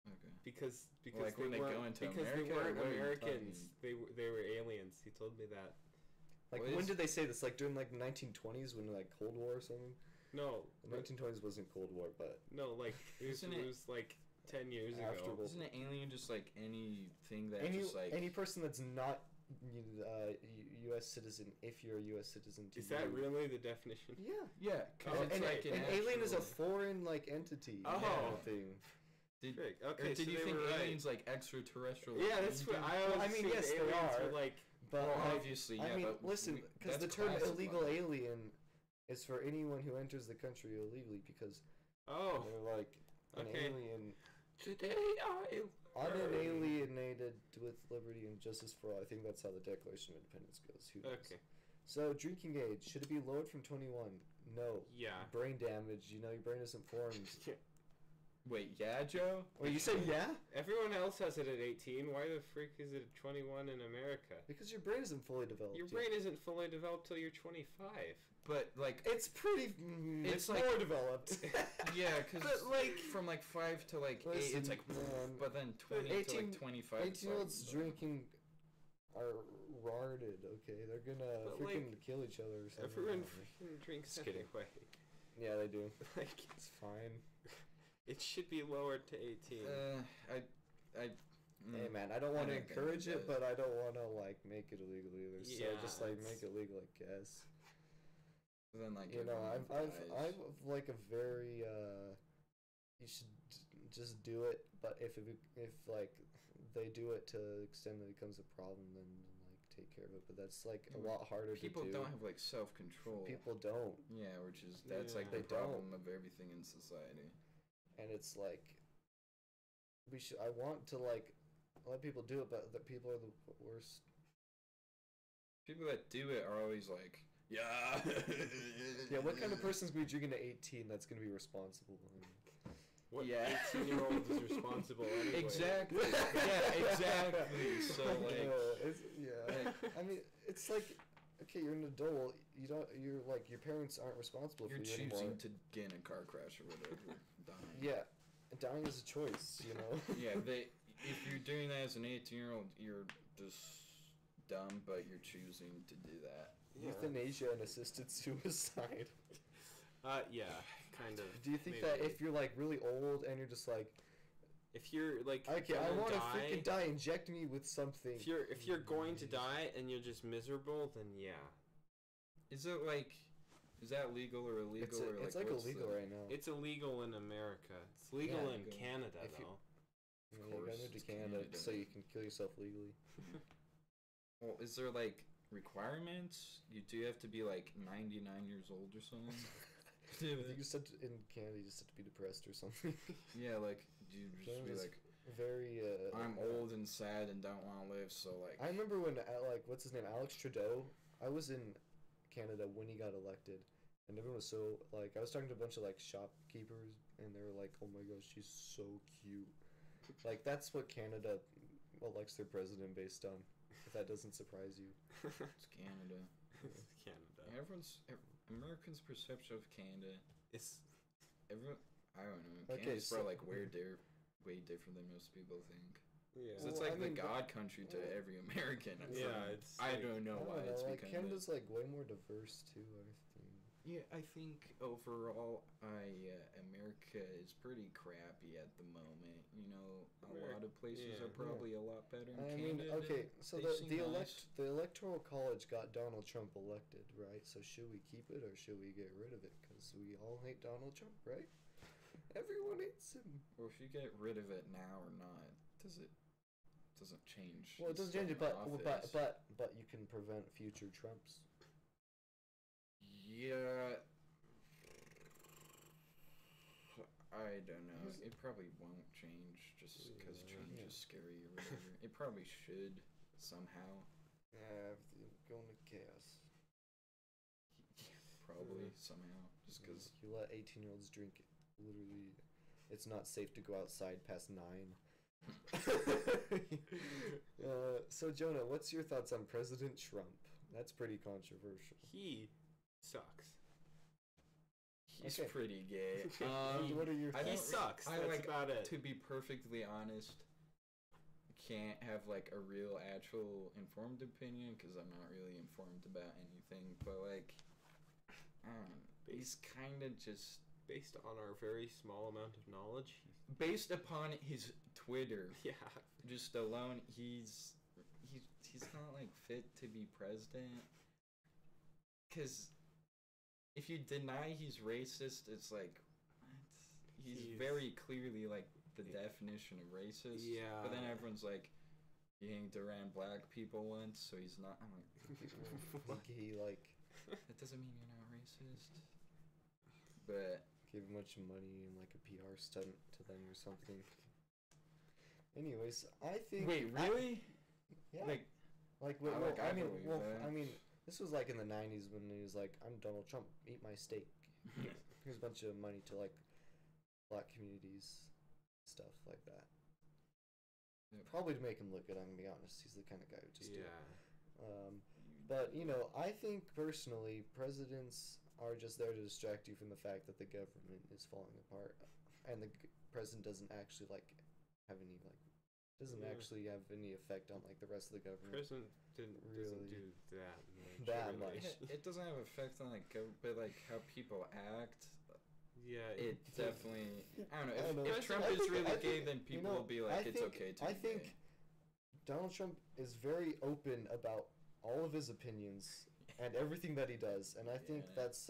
okay. Because Like when they go weren't- into because America, they weren't or what are you Americans. talking? They were aliens. He told me that. Like, What when is- did they say this? Like during like the 1920s, when like Cold War or something. No, The but- 1920s wasn't Cold War, but no, like it was, Isn't it it- was like 10 years After ago. World- Isn't an alien just like anything that any just like any person that's not U.S. citizen if you're a U.S. citizen. To Is that you. really the definition? Yeah. Yeah, because Oh, it's and like an alien is a foreign like entity. Oh. kind of thing. Did, Frick, or okay, did so you they think were right. aliens like extraterrestrial? Yeah, that's what I Well, always I mean, assumed yes, they aliens are. were like. But Well, like, obviously, I yeah. mean, but listen, because the that's term classified. illegal alien is for anyone who enters the country illegally because Oh, they're like an okay. alien, today I. unalienated with liberty and justice for all. I think that's how the Declaration of Independence goes. Who knows? Okay. So, drinking age, should it be lowered from 21? No. Yeah. Brain damage, your brain isn't formed. Wait, yeah, Joe? Wait, you said yeah? Everyone else has it at 18. Why the freak is it at 21 in America? Because your brain isn't fully developed. Your yet. brain isn't fully developed till you're 25. But like, It's pretty. It's It's like- more developed. yeah, because But, like- from like 5 to like 8, Listen, it's like, man, but then 20 to 18 like 25. it's 18-year-olds like, drinking are retarded, okay? They're gonna But, freaking kill each other or something. Everyone I don't know. freaking drinks Just kidding. anyway. Yeah, they do. Like, It's fine. it should be lowered to 18. Hey man, I don't want to I don't think encourage it it, but I don't want to like make it illegal either. So Yeah, just like it's- make it legal, I guess. then like, I've everyone dies. like a very you should just do it, but if like they do it to the extent that it becomes a problem, then like take care of it. But that's like a Yeah, lot harder people to do. don't have like self-control. People don't, Yeah, which is that's like Yeah. the They don't. problem of everything in society. and it's like we should. I want to like let people do it, but the people are the worst. People that do it are always like, yeah. Yeah, what kind of person's gonna be drinking to 18 that's gonna be responsible? What Yeah. 18-year-old is responsible anyway? Exactly. Yeah, exactly. So like, I mean, it's like, okay, you're an adult. You don't. You're like your parents aren't responsible you're for you choosing anymore. to get in a car crash or whatever. Dying. Yeah, dying is a choice. Yeah, if you're doing that as an 18-year-old, you're just dumb, but you're choosing to do that. Yeah. Euthanasia and assisted suicide. Yeah, kind of. Do you think maybe. that if you're like really old and you're just like, If you're like okay, I gonna want to die, freaking die, inject me with something. if you're going to die and you're just miserable, then yeah. Is it like, is that legal or illegal? It's or like what's illegal the, right now. It's illegal in America. It's legal Yeah. in Canada If you- though. You Of know, you course, gotta move to it's Canada Canada. so you can kill yourself legally. Well, is there like requirements? You do have to be like 99 years old or something. I think you just have to, in Canada, you just have to be depressed or something. Yeah, like you just be Canada's like, Very. I'm old and sad and don't want to live, so like. I remember when like what's his name, Alex Trudeau. I was in Canada when he got elected, and everyone was so like I was talking to a bunch of like shopkeepers, and they were like, "Oh my gosh, she's so cute." Like that's what Canada elects their president based on. If that doesn't surprise you. It's Canada. It's Canada. Americans' perception of Canada. It's Everyone, I don't know. Okay, Canada's so- probably like way different than most people think. yeah. 'Cause it's Well, like I mean, the god country to every American. Yeah, it's I like- don't know I why don't it's know, like become. Canada's like way more diverse too. I think. Yeah, I think overall, America is pretty crappy at the moment. You know, a lot of places yeah. are probably a lot better. In I mean, Canada, okay, so they seem nice. the electoral college got Donald Trump elected, right? So should we keep it or should we get rid of it? Because we all hate Donald Trump, right? Everyone hates him. Well, if you get rid of it now or not, doesn't change. Well, it He's doesn't change it, still but in office. but you can prevent future Trumps. Yeah. I don't know. It probably won't change just because change Yeah. is scary or whatever. It probably should somehow. Everything going to chaos. Probably somehow. Just because. You let 18-year-olds drink, literally, it's not safe to go outside past 9. So Jonah, what's your thoughts on President Trump? That's pretty controversial. He sucks. He's Okay. pretty gay. What are your I He thoughts? don't- sucks. I That's like about it. To be perfectly honest, can't have like a real actual informed opinion because I'm not really informed about anything. But like, I don't know, he's kind of just Based on our very small amount of knowledge, based upon his Twitter, yeah. just alone, he's he's not like fit to be president. Because if you deny he's racist, it's like he's very clearly like the definition of racist. Yeah. But then everyone's like, he hanged around black people once, so he's not. I'm like, think he like that doesn't mean you're not racist. But gave a bunch of money and like a PR stunt to them or something. Anyways, I think. wait, really? Yeah. Like, Like, well, I I mean, believe well, that. I mean, this was like in the '90s when he was like, "I'm Donald Trump, eat my steak." Here's a bunch of money to like black communities, stuff like that. Yep. Probably to make him look good. I'm gonna be honest. He's the kind of guy who just do it. Yeah. But you know, I think personally, presidents are just there to distract you from the fact that the government is falling apart, and the president doesn't actually like have any like doesn't Yeah. actually have any effect on like the rest of the government. President doesn't Really do that much. that really. much. it doesn't have effect on like but like how people act. Yeah. It definitely. I don't know. I don't know. If Trump I is think- really I gay, think- then you people know, will be like, I it's think- okay to I be think gay. Donald Trump is very open about all of his opinions and everything that he does, and I think Yeah. that's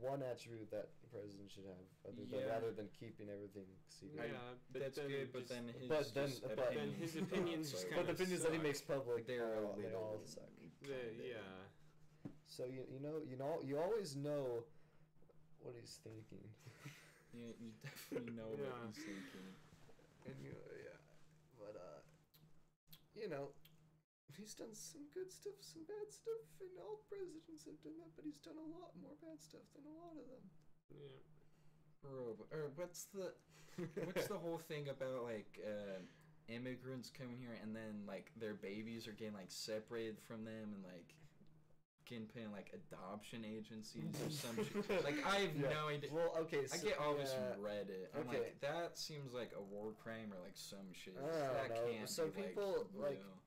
one attribute that the president should have, Yeah. rather than keeping everything secret. Yeah, but That's then good, but just- then his But then- just but- then opinions his are opinions not just so- But kinda the opinions that he suck. makes public, They're a they all little suck. yeah. So you always know what he's thinking. You definitely know what Yeah. he's thinking. And but you know, he's done some good stuff, some bad stuff, and all presidents have done that. But he's done a lot more bad stuff than a lot of them. Yeah. Bro, or what's the whole thing about like immigrants coming here and then like their babies are getting like separated from them and like getting put in like adoption agencies or some shit. Like I have Yeah. no idea. Well, okay, so, I get all this yeah, from Reddit. I'm okay. like, that seems like a war crime or like some shit. I don't That know. can't Some be people, like, real.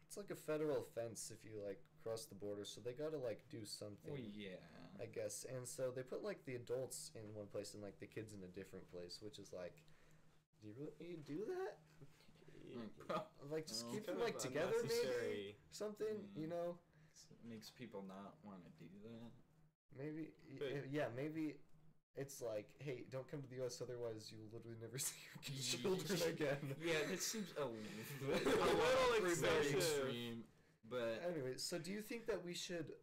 it's like a federal offense if you like cross the border, so they gotta like do something. Well, yeah. I guess, and so they put like the adults in one place and like the kids in a different place, which is like, do you really need to do that? Like, just No. keep Kind them of like together, maybe unnecessary. something. You know, It makes people not want to do that. maybe But- yeah, maybe it's like, hey, don't come to the U.S. otherwise you will literally never see your children again. Yeah, that seems a little very excessive. extreme. But Anyway, so do you think that we should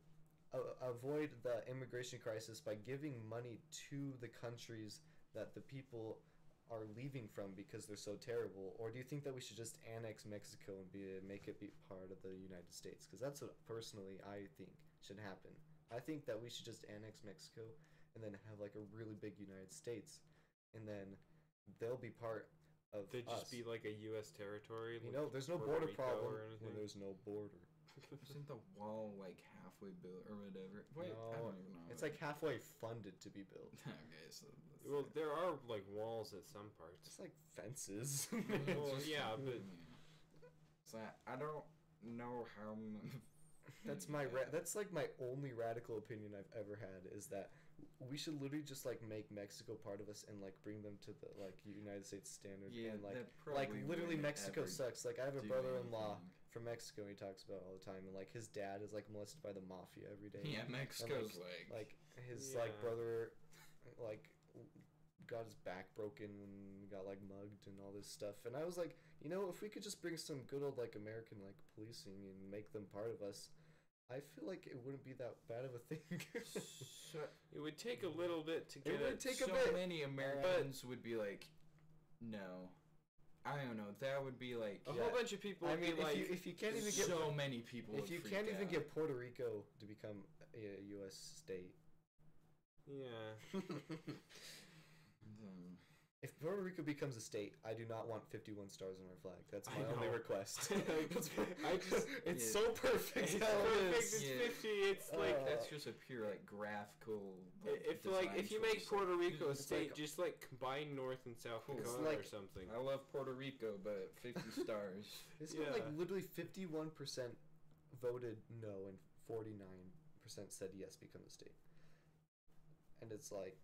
avoid the immigration crisis by giving money to the countries that the people are leaving from because they're so terrible, or do you think that we should just annex Mexico and make it be part of the United States? Because that's what personally I think should happen. I think that we should just annex Mexico and then have like a really big United States, and then they'll be part of They'd us. just be like a U.S. territory. You like know, there's no Puerto border Rico problem or when anything. there's no border. isn't the wall like halfway built or whatever? Wait, I No, don't even know. it's like halfway funded to be built. Okay, so that's Well, there are like walls at some parts. It's like fences. Well, yeah, but So I don't know how. That's that's like my only radical opinion I've ever had, is that we should literally just like make Mexico part of us and like bring them to the like United States standard. Yeah, and like that probably literally wouldn't Mexico ever sucks. Like I have a do brother-in-law anything. from Mexico he talks about all the time, and like his dad is like molested by the mafia every day. Yeah, Mexico's Like his like Yeah. brother like got his back broken and got like mugged and all this stuff, and I was like, you know, if we could just bring some good old like American like policing and make them part of us, I feel like it wouldn't be that bad of a thing. So, it would take a little bit to get would it. take a so bit. many Americans would be like, no. I don't know. That would be like A Yeah. whole bunch of people I would mean, be like, if you can't even get so many people. if would you freak can't even out. get Puerto Rico to become a U.S. state, yeah. Hmm. if Puerto Rico becomes a state, I do not want 51 stars on our flag. That's I my only know. request. I just- it's Yeah. so perfect. It's how it perfect. is. It's Yeah. 50. It's like That's just a pure like graphical. if design you make choice. Puerto Rico a It's state, like- just like combine North and South Cool. It's Dakota like- or something. I love Puerto Rico, but 50 stars. It's not like Yeah. literally 51% voted no and 49% said yes, become a state. And it's like,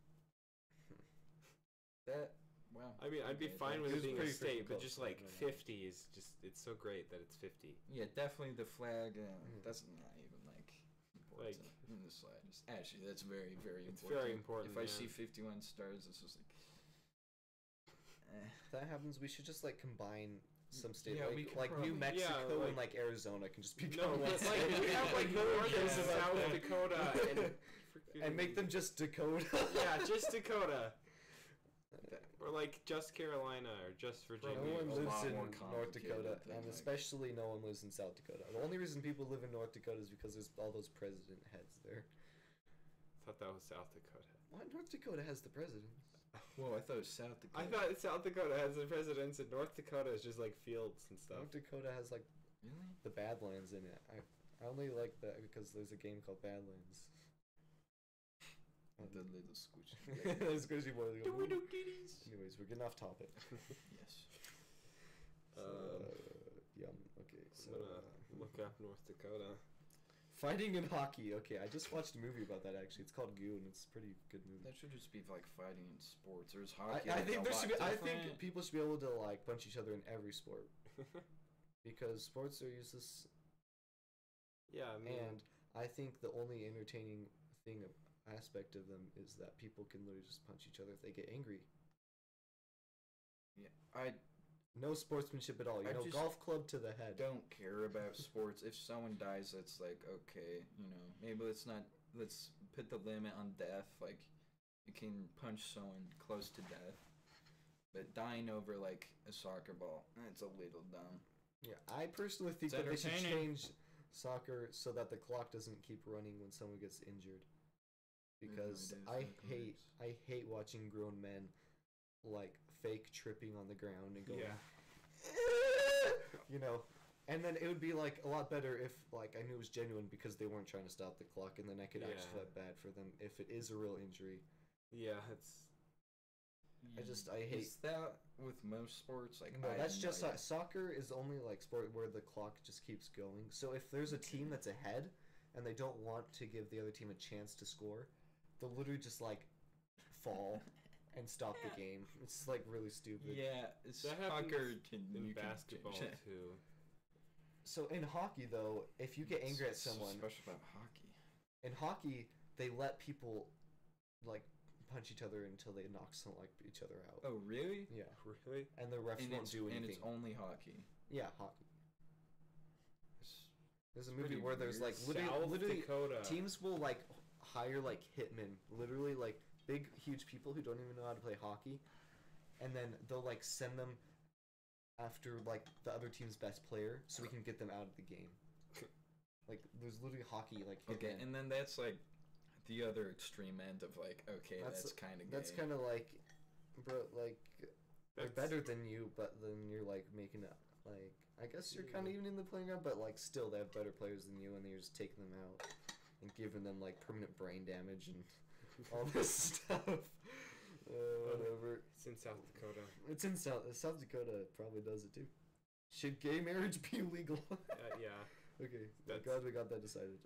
That wow. I mean, I'd be Okay, fine that with is it being a pretty state, freaking but close, just like but, 50 is just, it's so great that it's 50. Yeah, definitely the flag. Mhm. That's not even like important Like- in the slightest. Actually, that's very, very It's important. very important, If I yeah. see 51 stars, it's just like. If that happens, we should just like combine some state, Yeah, we could like New probably- Mexico Yeah, and like Arizona can just become No, one but state. like, we have like No one North cares and about South that. Dakota and make them just Dakota. yeah, just Dakota. Or like just Carolina or just Virginia. No one a lives lot in more North Dakota, complicated than, and like- especially no one lives in South Dakota. The only reason people live in North Dakota is because there's all those president heads there. I thought that was South Dakota. Why North Dakota has the president? Whoa, I thought it was South Dakota. I thought South Dakota has the presidents and North Dakota is just like fields and stuff. North Dakota has like Really? the Badlands in it. I only like that because there's a game called Badlands. The little squishy. That's because you want to go. Doo-doo-doo-doo-doos. Anyways, we're getting off topic. Yes. Yum. Okay, so I'm gonna look up North Dakota. fighting in hockey. Okay, I just watched a movie about that actually. It's called Goon. It's a pretty good movie. That should just be like fighting in sports. There's I, hockey. I like, think a there lot should be. I different. think people should be able to like punch each other in every sport because sports are useless, Yeah, I mean, and I think the only entertaining aspect of them is that people can literally just punch each other if they get angry. Yeah, I No sportsmanship at all. You I know, just golf club to the head. don't care about sports. If someone dies, that's like okay, maybe let's put the limit on death. Like you can punch someone close to death, but dying over like a soccer ball, that's a little dumb. Yeah, I personally think It's that they should entertaining. change soccer so that the clock doesn't keep running when someone gets injured. Because It I really does, hate watching grown men like fake tripping on the ground and going, yeah. you know. And then it would be like a lot better if like I knew it was genuine because they weren't trying to stop the clock, and then I could actually Yeah. feel bad for them if it is a real injury. Yeah, it's I hate. Is that with most sports? Like No, I that's have just no idea. soccer is the only like sport where the clock just keeps going. So if there's a team that's ahead and they don't want to give the other team a chance to score, they'll literally just like fall and stop the game. It's like really stupid. Yeah, it's That happens soccer can in you can basketball change that. too. So in hockey though, if you get angry at What's so someone, special about hockey. in hockey they let people like punch each other until they knock each other out. Oh really? Yeah, Really? and the refs And won't it's, do anything. and it's only hockey. Yeah, hockey. It's There's a It's movie pretty where there's weird. like South literally Dakota. teams will like hire like hitmen, literally like big huge people who don't even know how to play hockey, and then they'll like send them after like the other team's best player so we can get them out of the game. Like there's literally hockey like okay, hitmen. and then that's like the other extreme end of like okay, That's- that's kind of That's kind of like, bro, like they're That's- better than you, but then you're like making it like I guess you're kind of even in the playing ground, but like still they have better players than you, and you're just taking them out and giving them like permanent brain damage and all this stuff. Whatever. It's in South Dakota. It's in South Dakota. Probably does it too. Should gay marriage be legal? Yeah. Okay. That's- Glad we got that decided.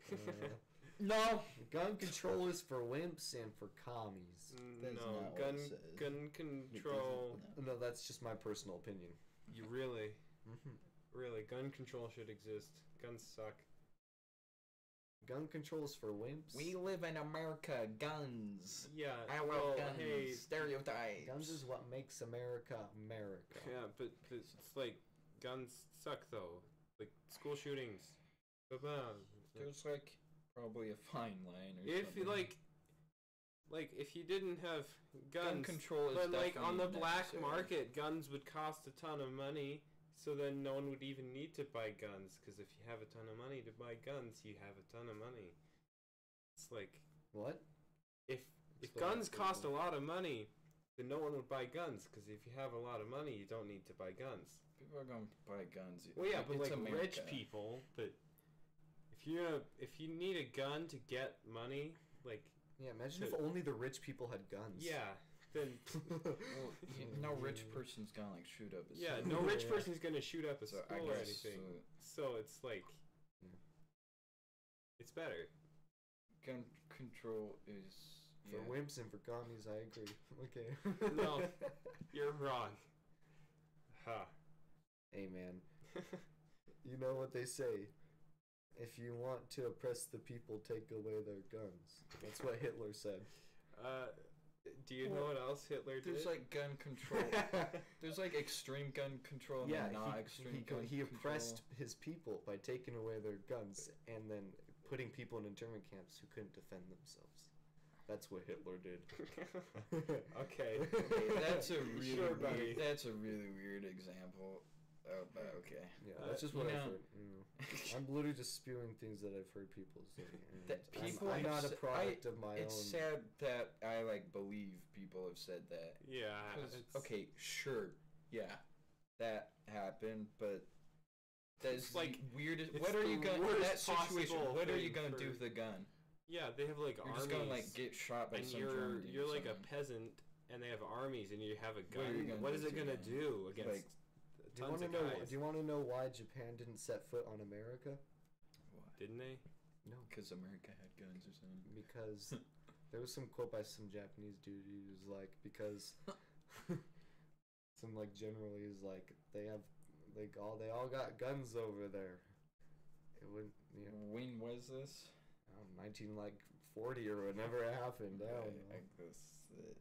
no. Gun control is for wimps and for commies. That's No, not what gun it says. gun control. No, that's just my personal opinion. You really, Mm-hmm. really, gun control should exist. Guns suck. Gun control is for wimps. We live in America. Guns. Yeah. I well, love guns. hey, Stereotypes. Guns is what makes America America. yeah, but it's like guns suck though. Like school shootings. Ba-bam. There's like probably a fine line or If something. you like if you didn't have gun guns, control is but like on the definitely black necessary. market, guns would cost a ton of money. So then no one would even need to buy guns, because if you have a ton of money to buy guns, you have a ton of money. It's like What? if Explain guns that, cost a please. lot of money, then no one would buy guns, because if you have a lot of money, you don't need to buy guns. People are gonna buy guns. Well, yeah, but It's like rich America. people, but if you need a gun to get money, like Yeah, imagine if So- only the rich people had guns. yeah, then Well, no rich person's gonna like shoot up. yeah, no rich Yeah. person's gonna shoot up a So school I or guess anything. So it's like Yeah. it's better. gun control is For yeah. wimps and for commies, I agree. Okay. No. You're wrong. Hey man, you know what they say. If you want to oppress the people, take away their guns. That's what Hitler said. Do you know what else Hitler did? There's like gun control. There's like extreme gun control and Yeah, then not extreme gun he control. oppressed his people by taking away their guns and then putting people in internment camps who couldn't defend themselves. That's what Hitler did. Okay. Okay, that's a really Sure, weird, buddy. that's a really weird example. Oh, but okay. Yeah, that's just what you I've know- heard. I'm literally just spewing things that I've heard people say. and That people I'm have not a sa- product of my It's own. sad that I like believe people have said that. Yeah. 'Cause, it's- okay, sure, yeah, that happened, but that's It's like- the weirdest. it's What are the you gonna in that worst situation? possible What are you thing gonna for- do with the gun? Yeah, they have like You're armies. just gonna like get shot by and some you're drone dude or like a something. peasant, and they have armies, and you have a What are you gun. gonna What do is with it your gonna gun? do against Like, Do you tons want to of know? guys? Do you want to know why Japan didn't set foot on America? Didn't they? No, Because America had guns or something. because there was some quote by some Japanese dude who was like, because some like generally is like they all got guns over there. It wouldn't, you know, When was this? 1940 or whenever it happened. I don't know. I guess that.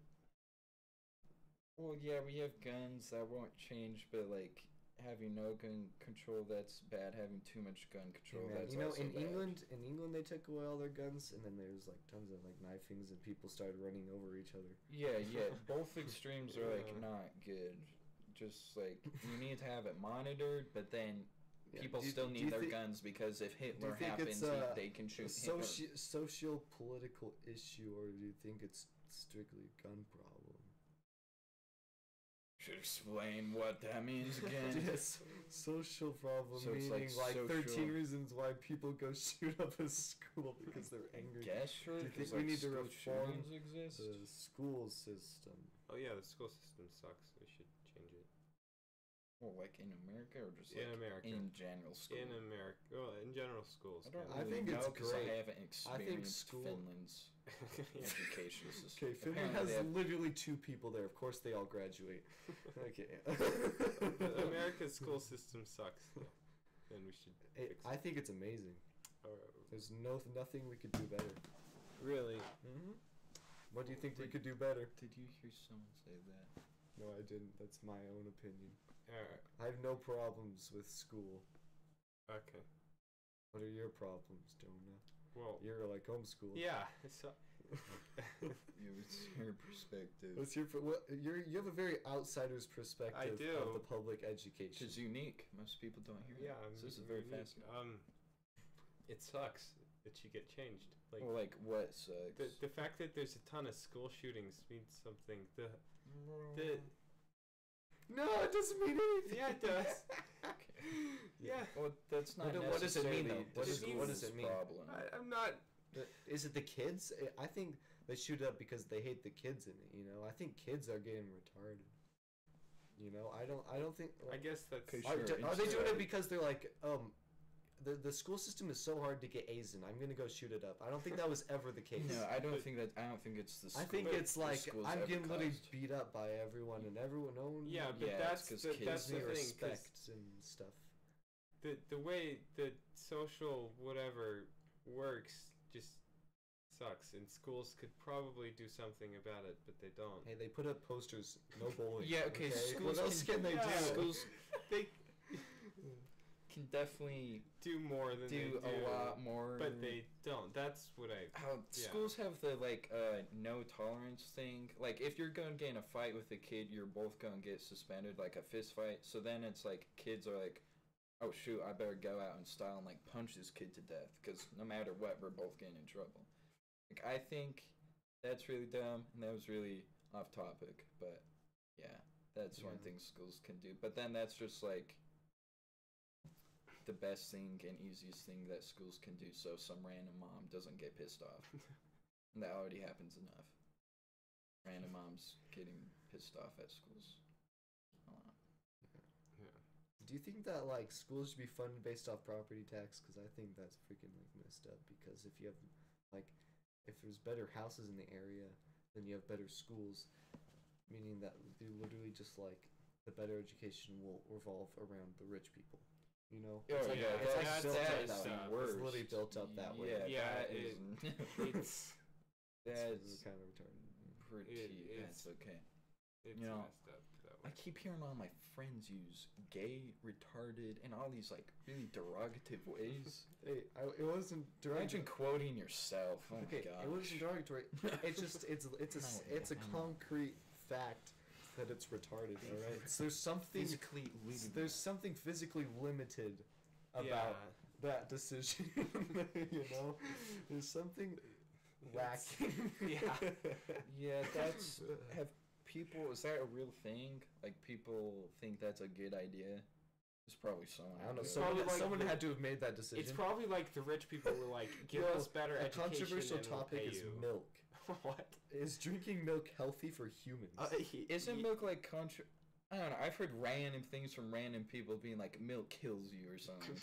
Well, yeah, we have guns that won't change, but like having no gun control, that's bad. Having too much gun Hey, control, man, that's you know, also in bad. England they took away all their guns, and then there's like tons of like knifings, and people started running over each other. Yeah, both extremes are like Yeah. not good. Just like you need to have it monitored, but then Yeah, people do- still do need you their think- guns because if Hitler think happens, it's, they can a shoot Hitler. social political issue, or do you think it's strictly a gun problem? Should explain what that means again. Yes, social problem So it's meaning like like 13 social- reasons why people go shoot up a school because they're angry. Guess sure. Do you think 'cause, we like, need to school reform shootings exist? The school system. Oh yeah, the school system sucks. We should change it. Well, like in America or just In like America. in general school? In America, well, in general schools. I don't I really think know it's 'cause great. I haven't I think experienced school- Finland's Yeah. education system. Okay, Finland Apparently has they have- literally 2 people there. Of course, they all graduate. Okay. America's school system sucks, and we should fix I it. think it's amazing. Or- There's nothing we could do better. really? Mm-hmm. What do you think we could do better? Did you hear someone say that? No, I didn't. That's my own opinion. Alright. I have no problems with school. Okay. What are your problems, Jonah? Well. You're like homeschooled. Yeah. So. Yeah, it's your perspective. What's your you have a very outsider's perspective do. of the public Which education. is unique. Most people don't hear Yeah. that. I'm So this is very unique. fascinating. It sucks that you get changed. Like Well, like what sucks? the fact that there's a ton of school shootings means something. The No, it doesn't mean anything. Yeah, it does. Yeah. Well, that's not What does it mean, though? necessarily What the does- what school's does it mean? problem. I'm not. Is it the kids? I think they shoot it up because they hate the kids in it. You know, I think kids are getting retarded. You know, I don't think. I guess that's. Okay, Are, sure, are they doing instead- it because they're like, the school system is so hard to get A's in. I'm gonna go shoot it up. I don't think that was ever the case. No, I don't But- think that. I don't think it's the. I School, think it's the like school's I'm ever getting literally caused. beat up by everyone, and everyone, no one Yeah, but Yeah, that's it's 'cause the, kids that's gives the me thing. 'Cause respect and stuff. the way the social whatever works just sucks, and schools could probably do something about it, but they don't. Hey, they put up posters, no bullying. Yeah, okay, schools What else can they yeah. do? Schools They can definitely do more than they do do a lot more. but they don't. That's what I. How Yeah. schools have the like no tolerance thing. Like if you're gonna get in a fight with a kid, you're both gonna get suspended, like a fist fight. So then it's like kids are like, oh shoot, I better go out in style and like punch this kid to death because no matter what, we're both getting in trouble. Like I think that's really dumb, and that was really off topic. But yeah, that's one Yeah. thing schools can do. But then that's just like the best thing and easiest thing that schools can do, so some random mom doesn't get pissed off. And that already happens enough. Random moms getting pissed off at schools. I don't know. Yeah. Do you think that like schools should be funded based off property tax? Because I think that's freaking like messed up. Because if you have like, if there's better houses in the area, then you have better schools. Meaning that you literally just like the better education will revolve around the rich people. You know, Oh, it's like, yeah, it's like that's- built that up is that way. the It's worst. literally built up that way. Yeah, Yeah, that it- is It's that's kind of retarded. pretty. it's- That's okay. it's You know, messed up that I way. keep hearing all my friends use gay, retarded, and all these like really derogative ways. Hey, it wasn't Imagine derogatory. quoting yourself. Oh Okay, my god. it wasn't derogatory. It's just it's a it's a concrete fact that it's retarded. All right, so there's something physically there's something physically limited about that decision. You know, there's something lacking. Yeah. Yeah, that's have people. Is that a real thing? Like people think that's a good idea. There's probably someone. I don't know. out there. Someone, Probably like someone the- had to have made that decision. It's probably like the rich people were like, give Well, us better a education. controversial and we'll topic pay is you. milk. What? Is drinking milk healthy for humans? Isn't milk like contra? I don't know. I've heard random things from random people being like milk kills you or something.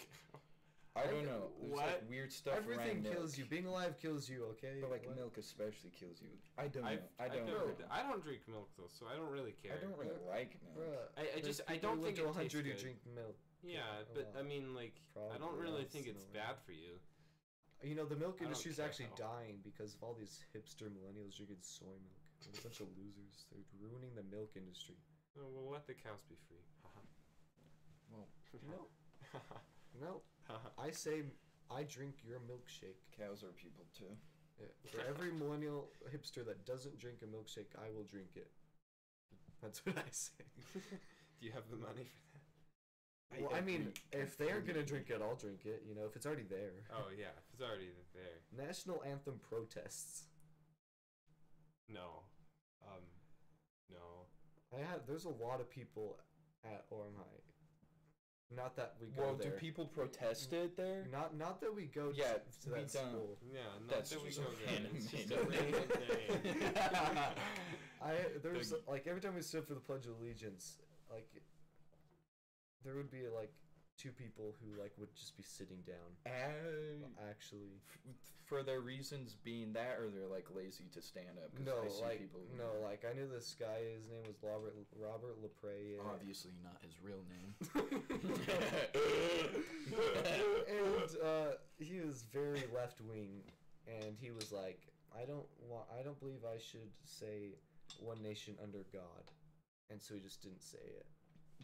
I don't know. There's like What? weird stuff Everything around kills milk. you. Being alive kills you. Okay. But like What? milk especially kills you. I don't know. I I've don't never- know. I don't drink milk though, so I don't really care. I don't really like milk. Bruh, I there's just I people don't who think live to it tastes 100 who good. drink milk. Yeah, a but I lot. mean, like, I don't Probably really lots think in it's a way. bad for you. You know, the milk I don't industry is care actually at all. dying because of all these hipster millennials drinking soy milk. They're a bunch of losers. They're ruining the milk industry. Oh, well, let the cows be free. Haha. Well, No, no. I say I drink your milkshake. cows are people too. Yeah. For every millennial hipster that doesn't drink a milkshake, I will drink it. That's what I say. Do you have the money for that? Well, I mean, agree if they're gonna completely. drink it, I'll drink it. You know, if it's already there. Oh yeah, if it's already there. National anthem protests. No, no. There's a lot of people at Orem High. Not that we go Well, do there. people protest it there? Not that we go Yeah, to we that don't. school. Yeah, not That's that we just go a there. random It's just name. a random name. There's like every time we stood for the Pledge of Allegiance, like there would be like two people who like would just be sitting down. Actually, For their reasons being that, or they're like lazy to stand up. 'Cause no, I see like people who- no, like I knew this guy. His name was Robert Lepre. And, Obviously not his real name. and he was very left wing, and he was like, I don't believe I should say one nation under God, and so he just didn't say it.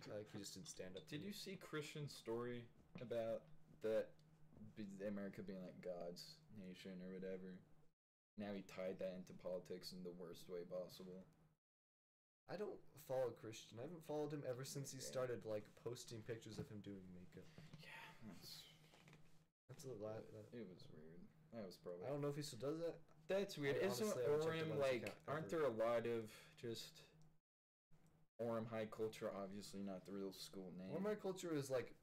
Like he just didn't stand up. to Did it. you see Christian's story about America being like God's nation or whatever? Now he tied that into politics in the worst way possible. I don't follow Christian. I haven't followed him ever since he Yeah. started like posting pictures of him doing makeup. Yeah, That's a lot. it was weird. That was probably. I don't know if he still does that. That's weird. I Isn't honestly haven't checked him Orem on his like? account Aren't ever. there a lot of just Orem high culture? Obviously not the real school name. Orem culture is like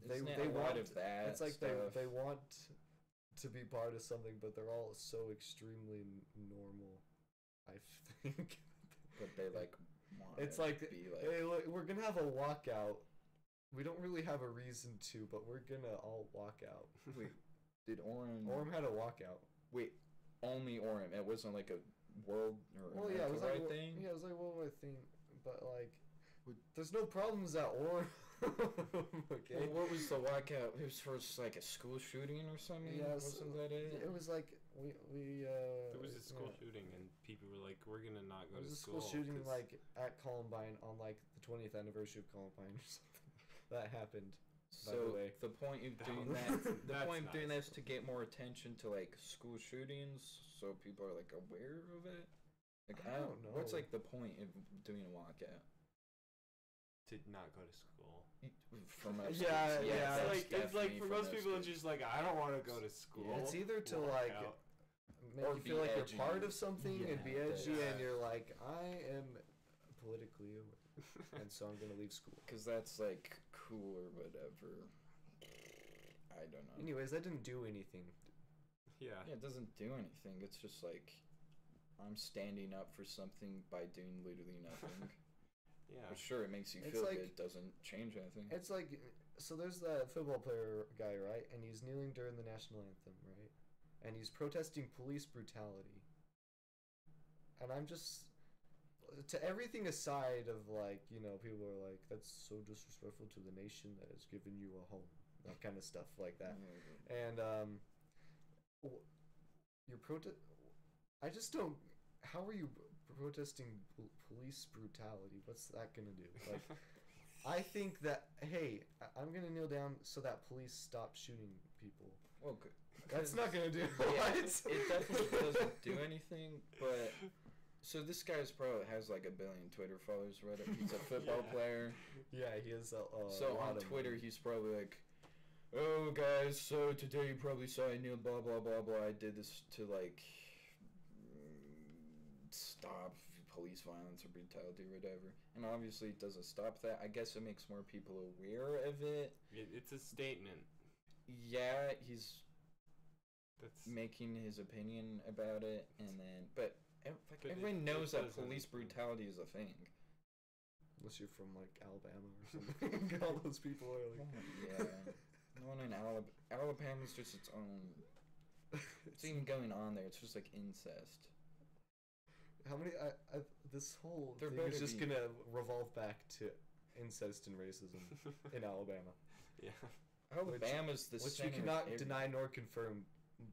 they Isn't it they a lot want of that. It's like stuff? they want to be part of something, but they're all so extremely normal. I think. But they like. Want It's it like, to be like. hey, look, we're gonna have a walkout. We don't really have a reason to, but we're gonna all walk out. Wait, did Orem? Orem had a walkout. Wait, only Orem. It wasn't like a world or Well, yeah, it was like thing. yeah, it was like a worldwide thing, but like, Would- there's no problems at Orem. Okay. Well, what was the walkout? It was for like a school shooting or something. Yeah, Wasn't that it? It was like we There was a school yeah. shooting, and people were like, "We're gonna not go There to was a school school." shooting 'cause- like at Columbine on like the 20th anniversary of Columbine or something. That happened. By the So way. the point of That doing was- that, the that's point of doing nice. that is to get more attention to like school shootings, so people are like aware of it. Like I don't know. What's like the point of doing a walkout? to not go to school. For most Yeah, kids, yeah. that's It's like definitely for most people, it's kids. just like I don't want to go to school. Yeah. It's either to Walk like out. make Or you be feel like edgy. you're part of something and be Yeah, edgy, yeah. and you're like, I am politically aware, and so I'm gonna leave school. Cause that's like cool or whatever. I don't know. Anyways, that didn't do anything. Yeah. Yeah, it doesn't do anything. It's just like I'm standing up for something by doing literally nothing. Yeah. But sure, it makes you It's feel like- good. It doesn't change anything. It's like, so there's that football player guy, right? And he's kneeling during the national anthem, right? And he's protesting police brutality. And I'm just, to everything aside of like, you know, people are like, that's so disrespectful to the nation that has given you a home, that kind of stuff like that. And you're I just don't. How are you protesting police brutality? What's that gonna do? Like, I think that hey, I'm gonna kneel down so that police stop shooting people. Well, good. That's not gonna do Yeah, what? it definitely doesn't do anything, but so this guy's probably has like 1 billion Twitter followers or whatever. He's a football Yeah. player. Yeah, he has a So lot on of Twitter, money. he's probably like, "Oh guys, so today you probably saw I kneeled blah blah blah blah. I did this to like stop police violence or brutality or whatever." And obviously, it doesn't stop that. I guess it makes more people aware of it. It's a statement. Yeah, he's That's making his opinion about it, and then but But everyone it knows that doesn't- police brutality is a thing. Unless you're from like Alabama or something. All those people are like. Yeah, no one in Alabama's just its own. It's even going on there. It's just like incest. How many? This whole There thing is better just be- gonna revolve back to incest and racism in Alabama, yeah. Alabama's the which center we of cannot everything. deny nor confirm,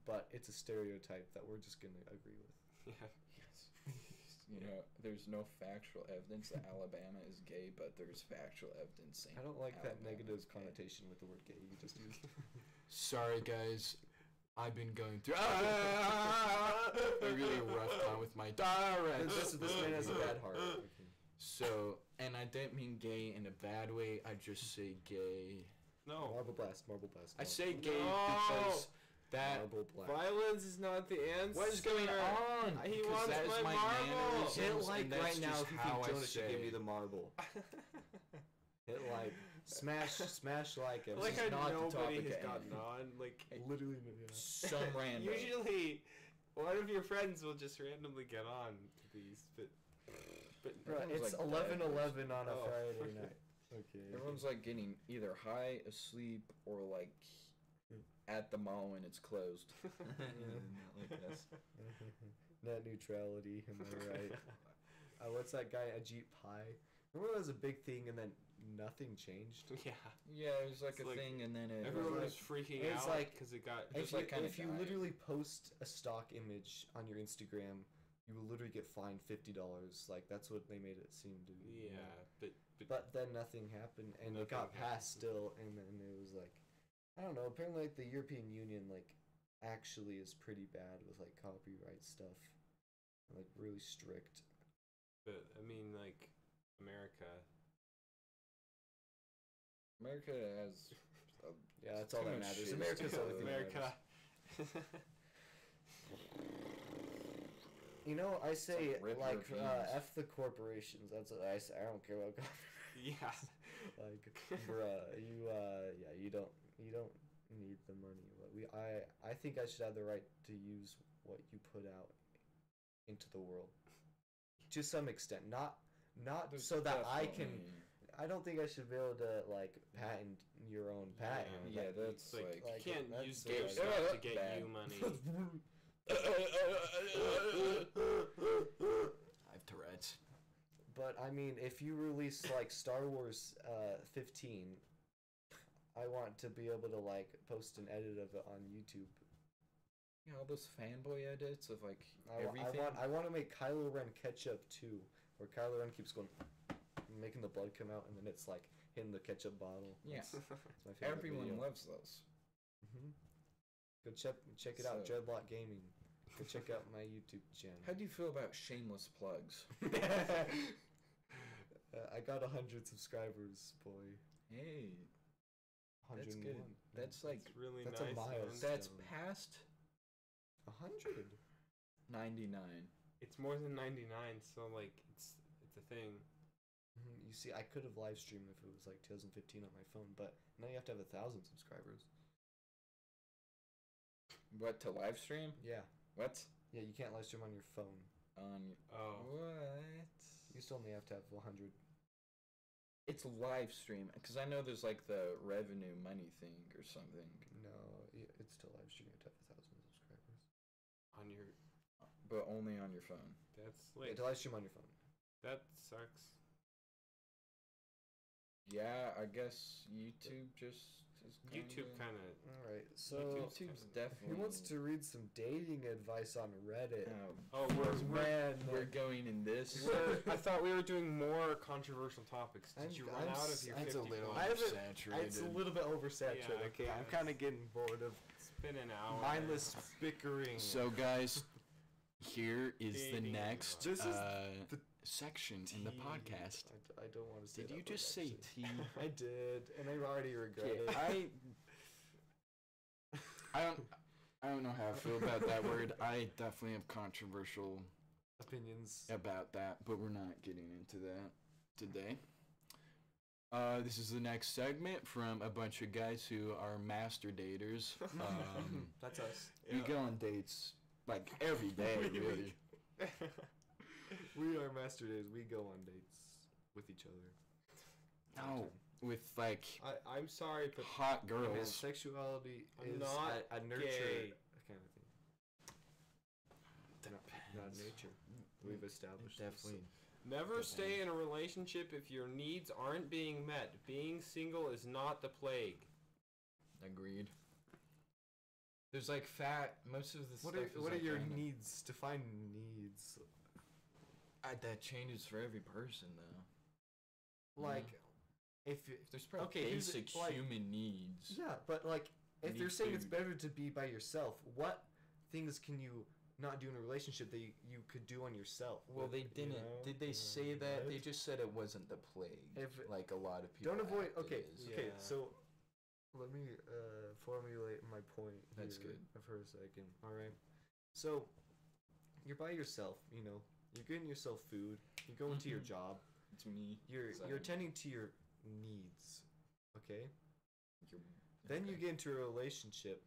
but it's a stereotype that we're just gonna agree with. Yeah. Yes. You know, there's no factual evidence that Alabama is gay, but there's factual evidence saying I don't like that Alabama negative is gay. connotation with the word gay you just used. Sorry, guys. I've been going through a really rough time with my direct. This man has a bad heart. So, and I don't mean gay in a bad way. I just say gay. No. Marble blast, marble blast. I no. say gay No. because that. marble blast. Violence is not the answer. What is going on? He Because wants that is my my marble. mannerisms, Hit and like that's right now just if you how think I Jonas should give say. me the marble. Hit like. Smash like it. like This is how not the nobody topic has at gotten hand. on. Like Literally, yeah. Some random. usually, one of your friends will just randomly get on to these, but Bro, Everyone's it's like dead. 11:11 on a Oh. Friday night. Okay. Everyone's like getting either high, asleep, or like at the mall when it's closed. Not like us. Net neutrality, am I right? What's that guy, Ajit Pai? Remember that was a big thing and then nothing changed? yeah, Yeah, it was like It's a like thing, and then it everyone was was freaking it's out like- because it got. Just If you, like kinda if you died. literally post a stock image on your Instagram, you will literally get fined $50. Like, that's what they made it seem to be. Yeah, but But then nothing happened, and it got Nothing passed happened. still, and then it was like, I don't know. Apparently, like the European Union, like actually is pretty bad with like copyright stuff, like really strict. but I mean, like America. America has. Yeah, that's all Too that much matters. shit America's the still. only thing that America. You know, I say rip like Europeans. f the corporations. That's what I say. I don't care about copyright. yeah. Like, bruh, you don't need the money. But I think I should have the right to use what you put out into the world, to some extent. Not There's so that I can. definitely- I don't think I should be able to like patent your own patent. Yeah, Like, that's like, like. you can't that's use bad. GameStop to get Bad. you money. I have Tourette's. But I mean, if you release like Star Wars 15, I want to be able to like post an edit of it on YouTube. Yeah, all those fanboy edits of like I everything. want I want to make Kylo Ren ketchup too, where Kylo Ren keeps going, making the blood come out, and then it's like hitting the ketchup bottle. Yeah. That's my favorite Everyone video. loves those. Go check it out, So- Dreadlock Gaming. Go check out my YouTube channel. How do you feel about shameless plugs? I got 100 subscribers, boy. Hey, that's 101. good. That's like It's really That's a nice. man. milestone. that's past 100. 99. It's more than 99, so like it's a thing. You see, I could have live streamed if it was like 2015 on my phone, but now you have to have 1,000 subscribers. What, to live stream? Yeah. What? Yeah, you can't live stream on your phone. On Oh. what? You still only have to have 100. It's live stream because I know there's like the revenue money thing or something, No, it's still live stream. You have to have 1,000 subscribers. On your but only on your phone. that's Yeah, like to live stream on your phone. That sucks. Yeah, I guess YouTube just is YouTube kind of. All right, so YouTube's definitely. who wants to read some dating advice on Reddit? Oh, We're going in this. I thought we were doing more controversial topics. Did you run I'm out of your That's a 50 little points? It's a little bit oversaturated. Yeah, okay, I'm yes. kind of getting bored of It's been an hour. mindless bickering. So, guys, here is the Dating next advice. This is the section in the Tea. podcast. I don't want to say. Did that you word, just say actually. tea? I did, and I already regret Okay, it. I don't know how I feel about that word. I definitely have controversial Opinions. about that, but we're not getting into that today. This is the next segment from a bunch of guys who are master daters. That's us. We go on dates like every day, really. We are master days. We go on dates with each other. No, with like I'm sorry, but hot Man, girls. sexuality I'm is not a nurture gay. kind of thing. Not nature. We've established this. Definitely. never stay in a relationship if your needs aren't being met. Being single is not the plague. Agreed. There's like most of the What stuff are is what are like your kinda- needs? Define needs. That changes for every person though. Like, if There's probably Okay, here's the- basic like- human needs. yeah, but like if Need you're saying it's food. better to be by yourself, what things can you not do in a relationship that you could do on yourself? Well, they You didn't. know? Did they say that? They Right? just said it wasn't the plague. If- like a lot of people. Don't avoid. act it Okay, is. okay. Yeah. So let me formulate my point. That's here good. For a second. All right. So you're by yourself. You know, you're getting yourself food. You go into your Mhm. job. It's me. You're Sorry. attending to your needs. Okay. You're- Then you okay. get into a relationship,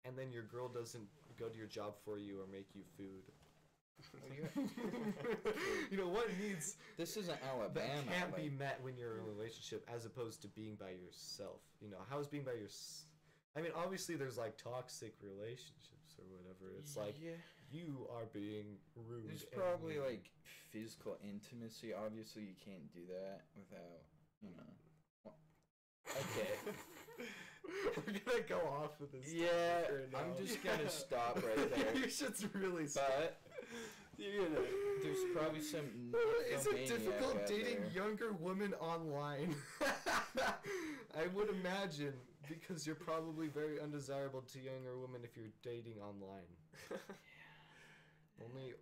and then your girl doesn't go to your job for you or make you food. You know what needs This isn't that Alabama. can't be like- met when you're in a relationship, as opposed to being by yourself. You know, how's being by I mean, obviously there's like toxic relationships or whatever. It's like yeah. you are being rude. There's and probably mean. like physical intimacy. Obviously, you can't do that without, Okay. We're gonna go off with this. Yeah, topic right I'm now. just gonna stop right there. You should really stop. But You're gonna. there's probably some. Is it nymphomaniac difficult out dating there. younger women online? I would imagine, because you're probably very undesirable to younger women if you're dating online. Only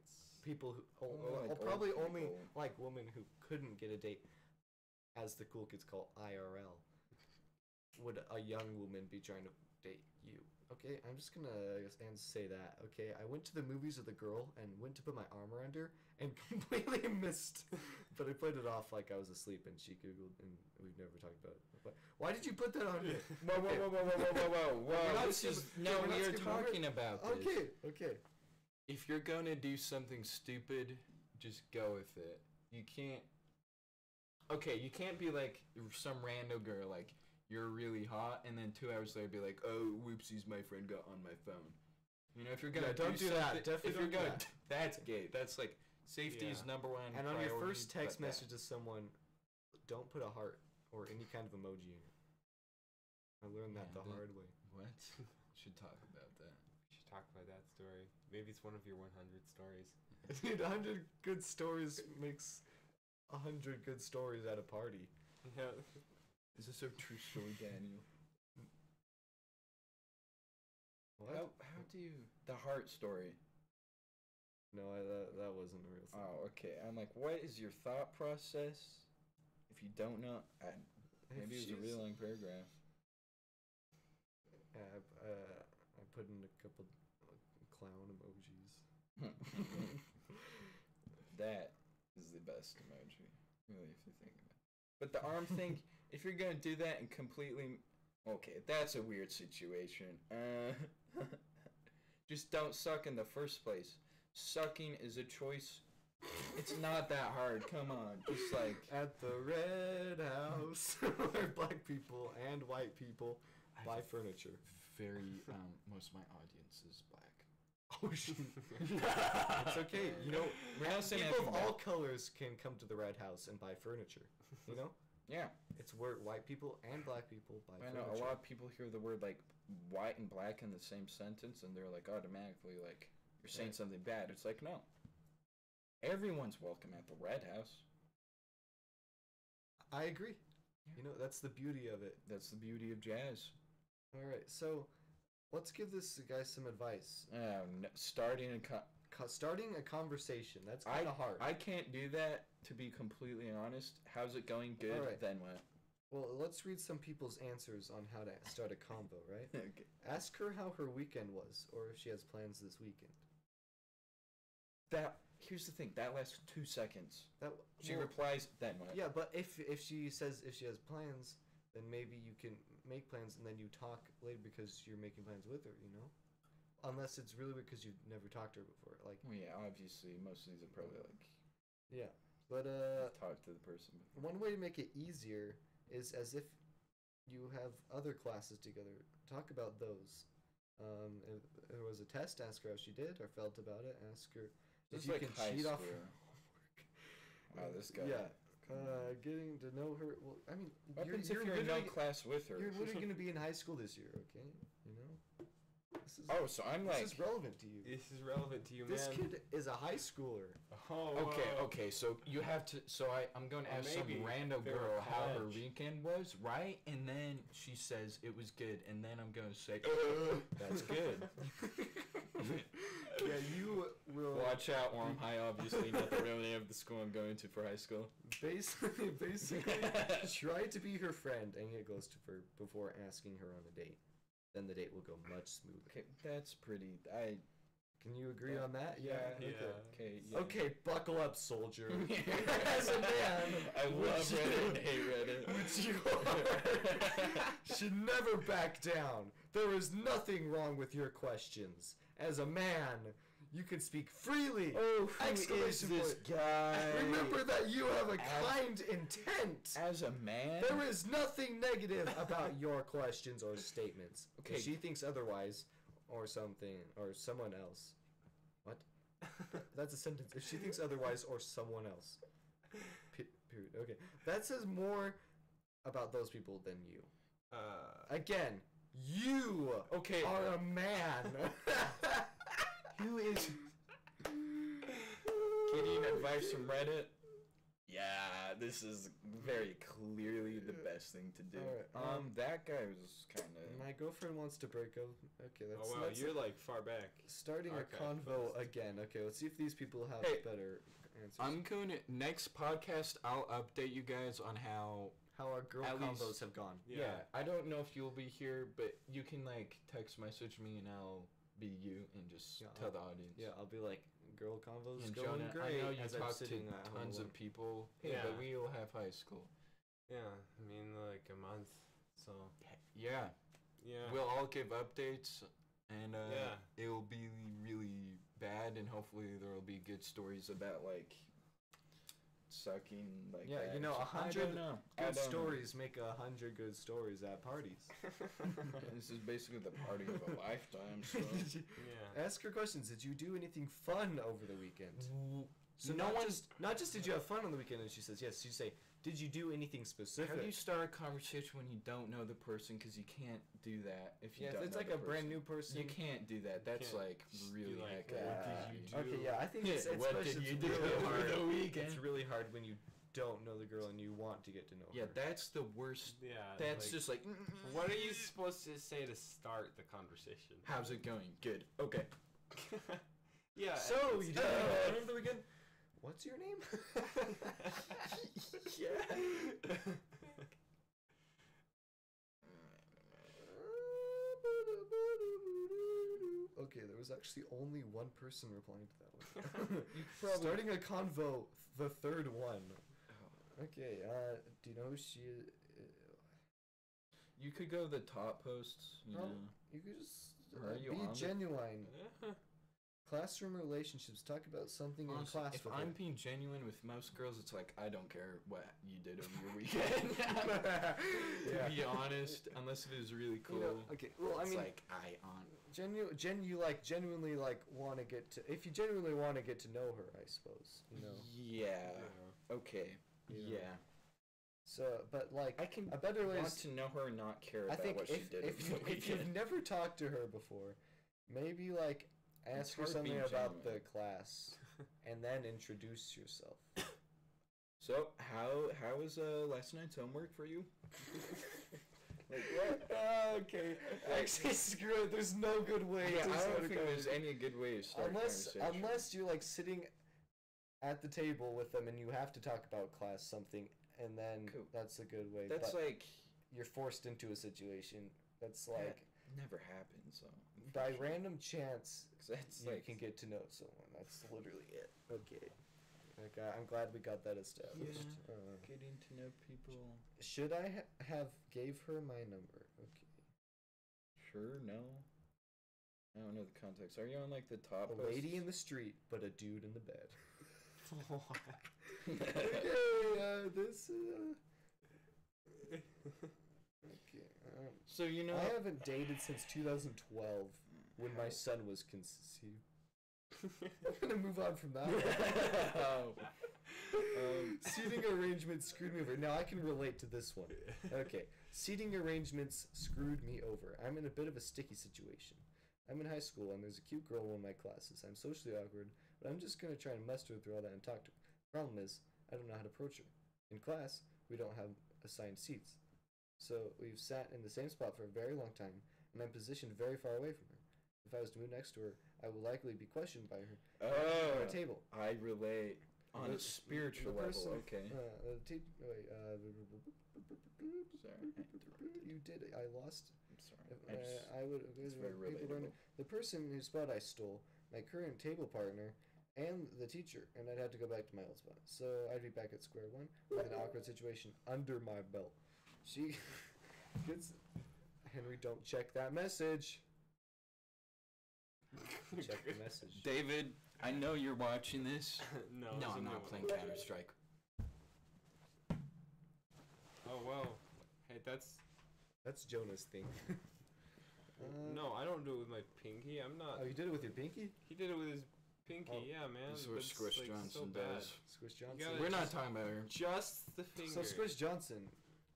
people who, Only, like, probably old only people. like women who couldn't get a date, as the cool kids call IRL, would a young woman be trying to date you. Okay, I'm just gonna say that. Okay, I went to the movies with a girl and went to put my arm around her and completely missed. But I played it off like I was asleep, and she googled, and we've never talked about it. But why did you put that on here? Whoa, whoa, whoa, whoa, whoa, whoa, whoa, whoa! We're not This is skipping- no. we're not We are skipping over it? talking about this. Okay, okay. If you're gonna do something stupid, just go with it. You can't. Okay, you can't be like some rando girl, like you're really hot, and then 2 hours later be like, "Oh, whoopsies, my friend got on my phone." You know, if you're gonna Yeah, don't do that. something- Definitely if you're don't do gonna, that. that's gay. That's like safety is Yeah. number one. And on your priority, first text but that- message to someone, don't put a heart or any kind of emoji in it. I learned that Yeah, the hard way. What? Should talk about that. We should talk about that story. Maybe it's one of your 100 stories. Dude, 100 good stories makes 100 good stories at a party. Yeah. Is this a true story, Daniel? What? How do you the heart story? No, that wasn't a real thing. Oh, okay. I'm like, what is your thought process? If you don't know, maybe it was a really long paragraph. I put in a couple clown emojis. That is the best emoji, really, if you think of it. But the arm thing, if you're gonna do that and completely, okay, that's a weird situation. Just don't suck in the first place. Sucking is a choice. It's not that hard. Come on, just like At the Red House, where black people and white people I buy have a furniture. very most of my audience is black. Oh shit. It's okay. You know, We're not saying people of anything all colors can come to the Red House and buy furniture. You know, Yeah, it's where white people and black people buy I know furniture. a lot of people hear the word like white and black in the same sentence, and they're like automatically like you're saying Right. something bad. It's like no, everyone's welcome at the Red House. I agree. You know, that's the beauty of it. That's the beauty of jazz. All right, so let's give this guy some advice. Starting a Starting a conversation. That's kind of hard. I can't do that, to be completely honest. How's it going? Good. Alright. Then what? Well, let's read some people's answers on how to start a convo, right? Okay. Ask her how her weekend was, or if she has plans this weekend. Here's the thing. That lasts 2 seconds. That She well, replies. Then what? Yeah, but if she says if she has plans, then maybe you can make plans and then you talk later because you're making plans with her. You know, unless it's really because you've never talked to her before. Like, Well, yeah. Obviously, most of these are probably like yeah, but talk to the person. one way to make it easier is as if you have other classes together. Talk about those. If there was a test, ask her how she did or felt about it. Ask her This if is you like can high cheat off school. her homework. Wow, this guy. Yeah. Getting to know her. Well, I mean, What happens if you're in no class with her? You're literally going to be in high school this year, okay? You know? This is, Oh, so I'm like. this is relevant to you. This is relevant to you, This man. kid is a high schooler. Oh, Okay, so you have to. So I'm going to Or ask some maybe rando they're girl at how her college. weekend was, right? And then she says it was good, and then I'm going to say, that's good. Yeah, you will Watch out, Orm High. Obviously, not the real name of the school I'm going to for high school. basically try to be her friend and get close to her before asking her on a date. Then the date will go much smoother. Okay, that's pretty. Can you agree Yeah. on that? Yeah. Okay. Yeah. Okay, buckle up, soldier. As a man, I love Reddit and hate Reddit. which you are, should never back down. There is nothing wrong with your questions. As a man, you can speak freely. Oh, who is Exclamation this point. guy? Remember that you have a As- kind intent. As a man. There is nothing negative about your questions or statements. Okay. If she thinks otherwise, or something, or someone else. What? That's a sentence. If she thinks otherwise, or someone else. Period. Okay. That says more about those people than you. Again, you Okay. are a man. Who is getting advice from Reddit? Yeah, this is very clearly the best thing to do. Alright, That guy was kind of. My girlfriend wants to break up. Okay, that's, Oh wow, that's you're like far back. starting a archive convo post. again. Okay, let's see if these people have Hey, better answers. I'm going to. Next podcast, I'll update you guys on how. How our girl At combos least- have gone. Yeah. I don't know if you'll be here, but you can, like, text message me and I'll be you and just Yeah, tell the audience. Yeah, I'll be like, girl combos And going Jonah, great. I know you as I'm talk to sitting at home tons alone. of people. Hey, but Yeah. we all have high school. Yeah, I mean like a month. So Yeah. yeah. We'll all give updates, and Yeah. it'll be really bad, and hopefully there will be good stories About like sucking, like Yeah, that. you know, I 100 don't know. I Good don't know. stories make 100 good stories at parties. This is basically the party of a lifetime. So. yeah. Ask her questions. Did you do anything fun over the weekend? So no not one- not just did you have fun on the weekend, and she says yes. You say, did you do anything specific? How do you start a conversation when you don't know the person? Because you can't do that if you Yeah, don't if it's know like the a brand person. new person. You can't do that. That's can't like just really be like, heck "What hard. did you do?" Okay, yeah, I think it's What did especially you it's do really over hard. the weekend? It's really hard when you don't know the girl and you want to get to know Yeah, her. that's the worst. Yeah. That's like, just like. What are you supposed to say to start the conversation? How's it going? Good. Okay. Yeah. So it's- you did anything fun over the weekend? What's your name? yeah. Okay, there was actually only one person replying to that one. You probably- Starting a convo, the third one. Okay, do you know who she is? You could go to the top posts. You Oh, know. You could just Are you be on it? genuine. Classroom relationships. Talk about something in Honestly, class if with I'm her. being genuine with most girls, it's like I don't care what you did over your weekend. Yeah. To be honest, unless it is really cool. You know, okay, well, I it's mean, like I on. genuinely like want to get to, if you genuinely want to get to know her, I suppose, you know. Yeah. Okay. You know. Yeah. So, but like, I can a better way want is, to know her and not care I about think what she if did. if, over the if you've weekend. never talked to her before, maybe like It's ask her hard something being about the genuine. class, and then introduce yourself. So how was last night's homework for you? Like what? Okay, actually, screw it. There's no good way. Yeah, to I start don't a think there's conversation. any good way to start unless a conversation. unless you're like sitting at the table with them and you have to talk about class something, and then Cool. that's a good way. That's but like you're forced into a situation that's that like never happens. So by random chance 'Cause that's you like can get to know someone. That's literally it. Okay. Okay, I'm glad we got that established. getting to know people. Should I have gave her my number? Okay. Sure, no. I don't know the context. Are you on like the top? A lady in the street, but a dude in the bed. the. Okay, this. Okay. So you know. I haven't dated since 2012, when my son was conceived. I'm gonna move on from that one. Seating arrangements screwed me over. Now I can relate to this one. Okay. Seating arrangements screwed me over. I'm in a bit of a sticky situation. I'm in high school and there's a cute girl in one of my classes. I'm socially awkward, but I'm just gonna try and muster through all that and talk to her. Problem is, I don't know how to approach her. In class, we don't have assigned seats. So we've sat in the same spot for a very long time, and I'm positioned very far away from her. If I was to move next to her, I will likely be questioned by her at Oh, our table. I relate on a The- spiritual the level. person- Okay. Sorry, you did it. I lost. I'm sorry. I would. it's very people don't- relatable. The person whose spot I stole, my current table partner, and the teacher, and I'd have to go back to my old spot. So I'd be back at square one with an awkward situation under my belt. She gets. Henry, don't check that message. Check the message. David, I know you're watching this. No, No, it's I'm a not new playing one. Counter Strike. Oh wow. Hey, that's That's Jonah's thing. no. I don't do it with my pinky. I'm not. Oh, you did it with your pinky? He did it with his pinky. Oh, Yeah, man. This is what That's, Squish like, so Johnson bad. does. Squish You Johnson. gotta We're not just- talking about her. Just the finger. So Squish Johnson.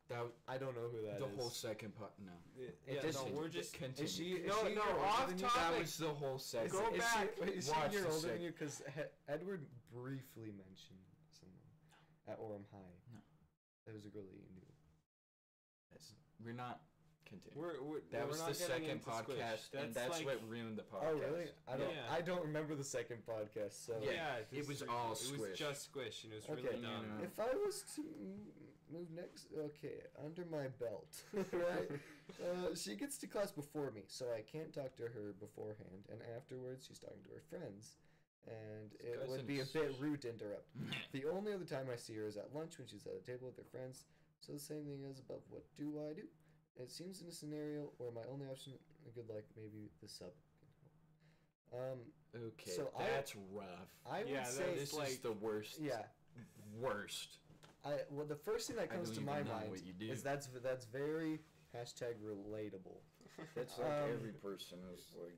That I don't know who that the is. whole second part. No. Yeah, does no, she- we're just. Continue. Is she? Is No, she a no, year older off than you? topic. That was the whole Is, segment. Go is back. She, is she a Watch year the older than seg- you? Because Edward briefly mentioned someone at Orem High. No. That was a girl that you knew. We're not. Continue. we're That was not the getting second into Squish. podcast, and that's like, what ruined the podcast. Oh really? Yeah. I don't remember the second podcast. So Yeah, it this was is- all It was Squish. just Squish, and it was Okay. really dumb. Yeah. If I was to move next, okay, under my belt, right? She gets to class before me, so I can't talk to her beforehand, and afterwards she's talking to her friends, and it would be a bit rude to interrupt. The only other time I see her is at lunch when she's at a table with her friends. So the same thing as above. What do I do? It seems in a scenario where my only option, good luck, maybe the sub can help. Okay, So that's rough. I would Yeah, say, This is like- the worst. yeah. Worst. Well, the first thing that I comes don't to even my know mind what you do. is that's very hashtag relatable. That's like Um, every person is like.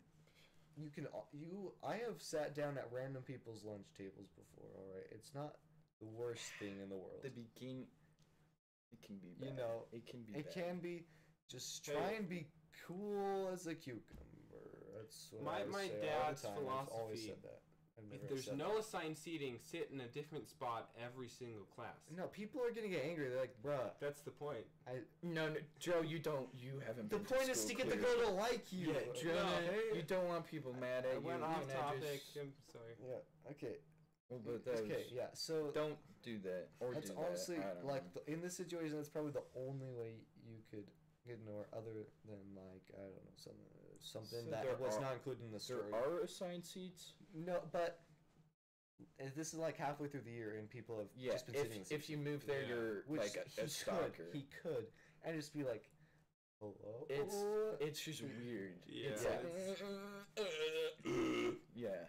I have sat down at random people's lunch tables before. All right, it's not the worst thing in the world. The beginning. It can be bad. You know, it can be. It bad. can be. Just Hey. try and be cool as a cucumber. That's what My- I my say all dad's the time. I've always philosophy, said that. I've never If there's said no that. assigned seating, sit in a different spot every single class. No, people are gonna get angry. They're like, bruh. That's the point. No, Joe, you don't. You haven't. The been point is school to get the clearly. girl to like you. Yeah, Jonah, you don't want people mad at I you. went you off know, topic. just I'm sorry. Yeah. Okay. Well, but that Okay. was, Yeah. So don't do that. Or that's do honestly that. I don't like know. in this situation. That's probably the only way you could ignore, other than like I don't know something So that there was are- not included in the story. There are assigned seats. No, but this is like halfway through the year, and people have Yeah. just been sitting. in If you move there, Yeah. you're which like a stalker. he could, and just be like, hello. It's just weird. Yeah. It's Yeah. like, yeah.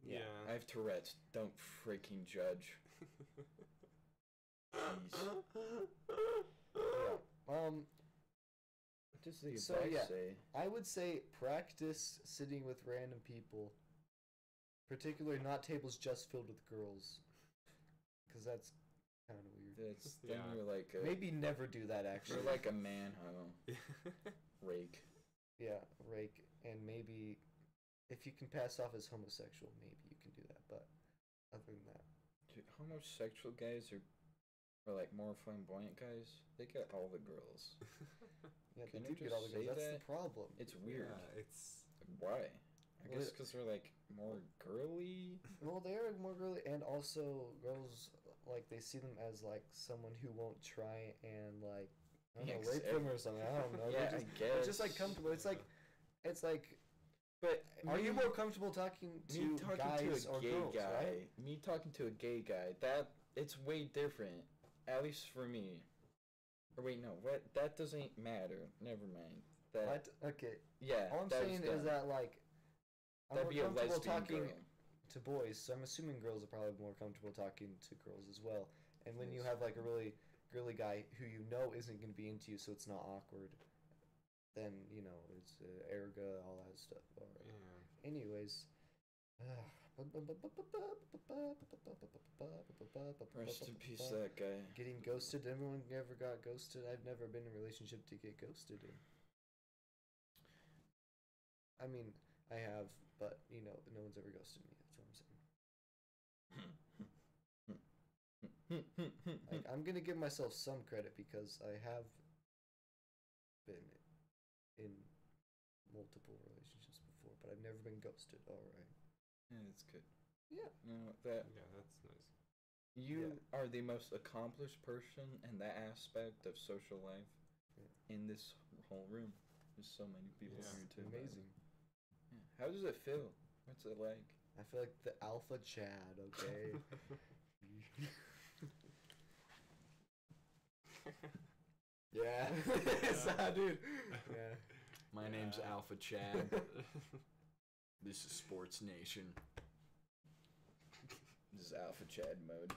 Yeah. I have Tourette's. Don't freaking judge. Jeez. Yeah. does the So, advice yeah. say? I would say practice sitting with random people, particularly not tables just filled with girls, because that's kind of weird. That's then Yeah. you're like a, Maybe never do that actually. you're like a manhole rake. Yeah, rake, and maybe if you can pass off as homosexual, maybe you can do that. But other than that, Dude, homosexual guys are like more flamboyant guys. They get all the girls. yeah, Can they you do get just all the girls. say That's that? the problem. It's weird. Yeah, it's Why? I Well, guess it- because they're like more girly. Well, they are more girly, and also girls like they see them as like someone who won't try and like I don't Yeah, know 'cause rape them or something. I don't know. Yeah, they're I just, guess. they're just like comfortable. It's like, But are you me- more comfortable talking me to talking guys to a or gay girls? guy? Right? Me talking to a gay guy. That it's way different. At least for me. Or wait, no. What? That doesn't matter. Never mind. That. What? Okay. Yeah. All I'm that was saying is dumb. that like I'm That'd more be a comfortable lesbian talking girl. to boys, so I'm assuming girls are probably more comfortable talking to girls as well. And when you Yes. have like a really girly guy who you know isn't going to be into you, so it's not awkward, then you know it's erga, all that stuff. All right. yeah. Anyways. Rest in peace, that guy. Getting ghosted. Everyone ever got ghosted? I've never been in a relationship to get ghosted in. I mean, I have, but you know, no one's ever ghosted me. That's what I'm saying. Like, I'm gonna give myself some credit because I have been in multiple relationships before, but I've never been ghosted. All right. Yeah, that's good. Yeah. No, that Yeah, that's nice. you are the most accomplished person in that aspect of social life in this whole room. There's so many people Yeah. here too. Amazing. Yeah. How does it feel? What's it like? I feel like the alpha Chad. Okay. Yeah. Dude. Yeah. My name's Yeah. Alpha Chad. This is Sports Nation. This is Alpha Chad mode.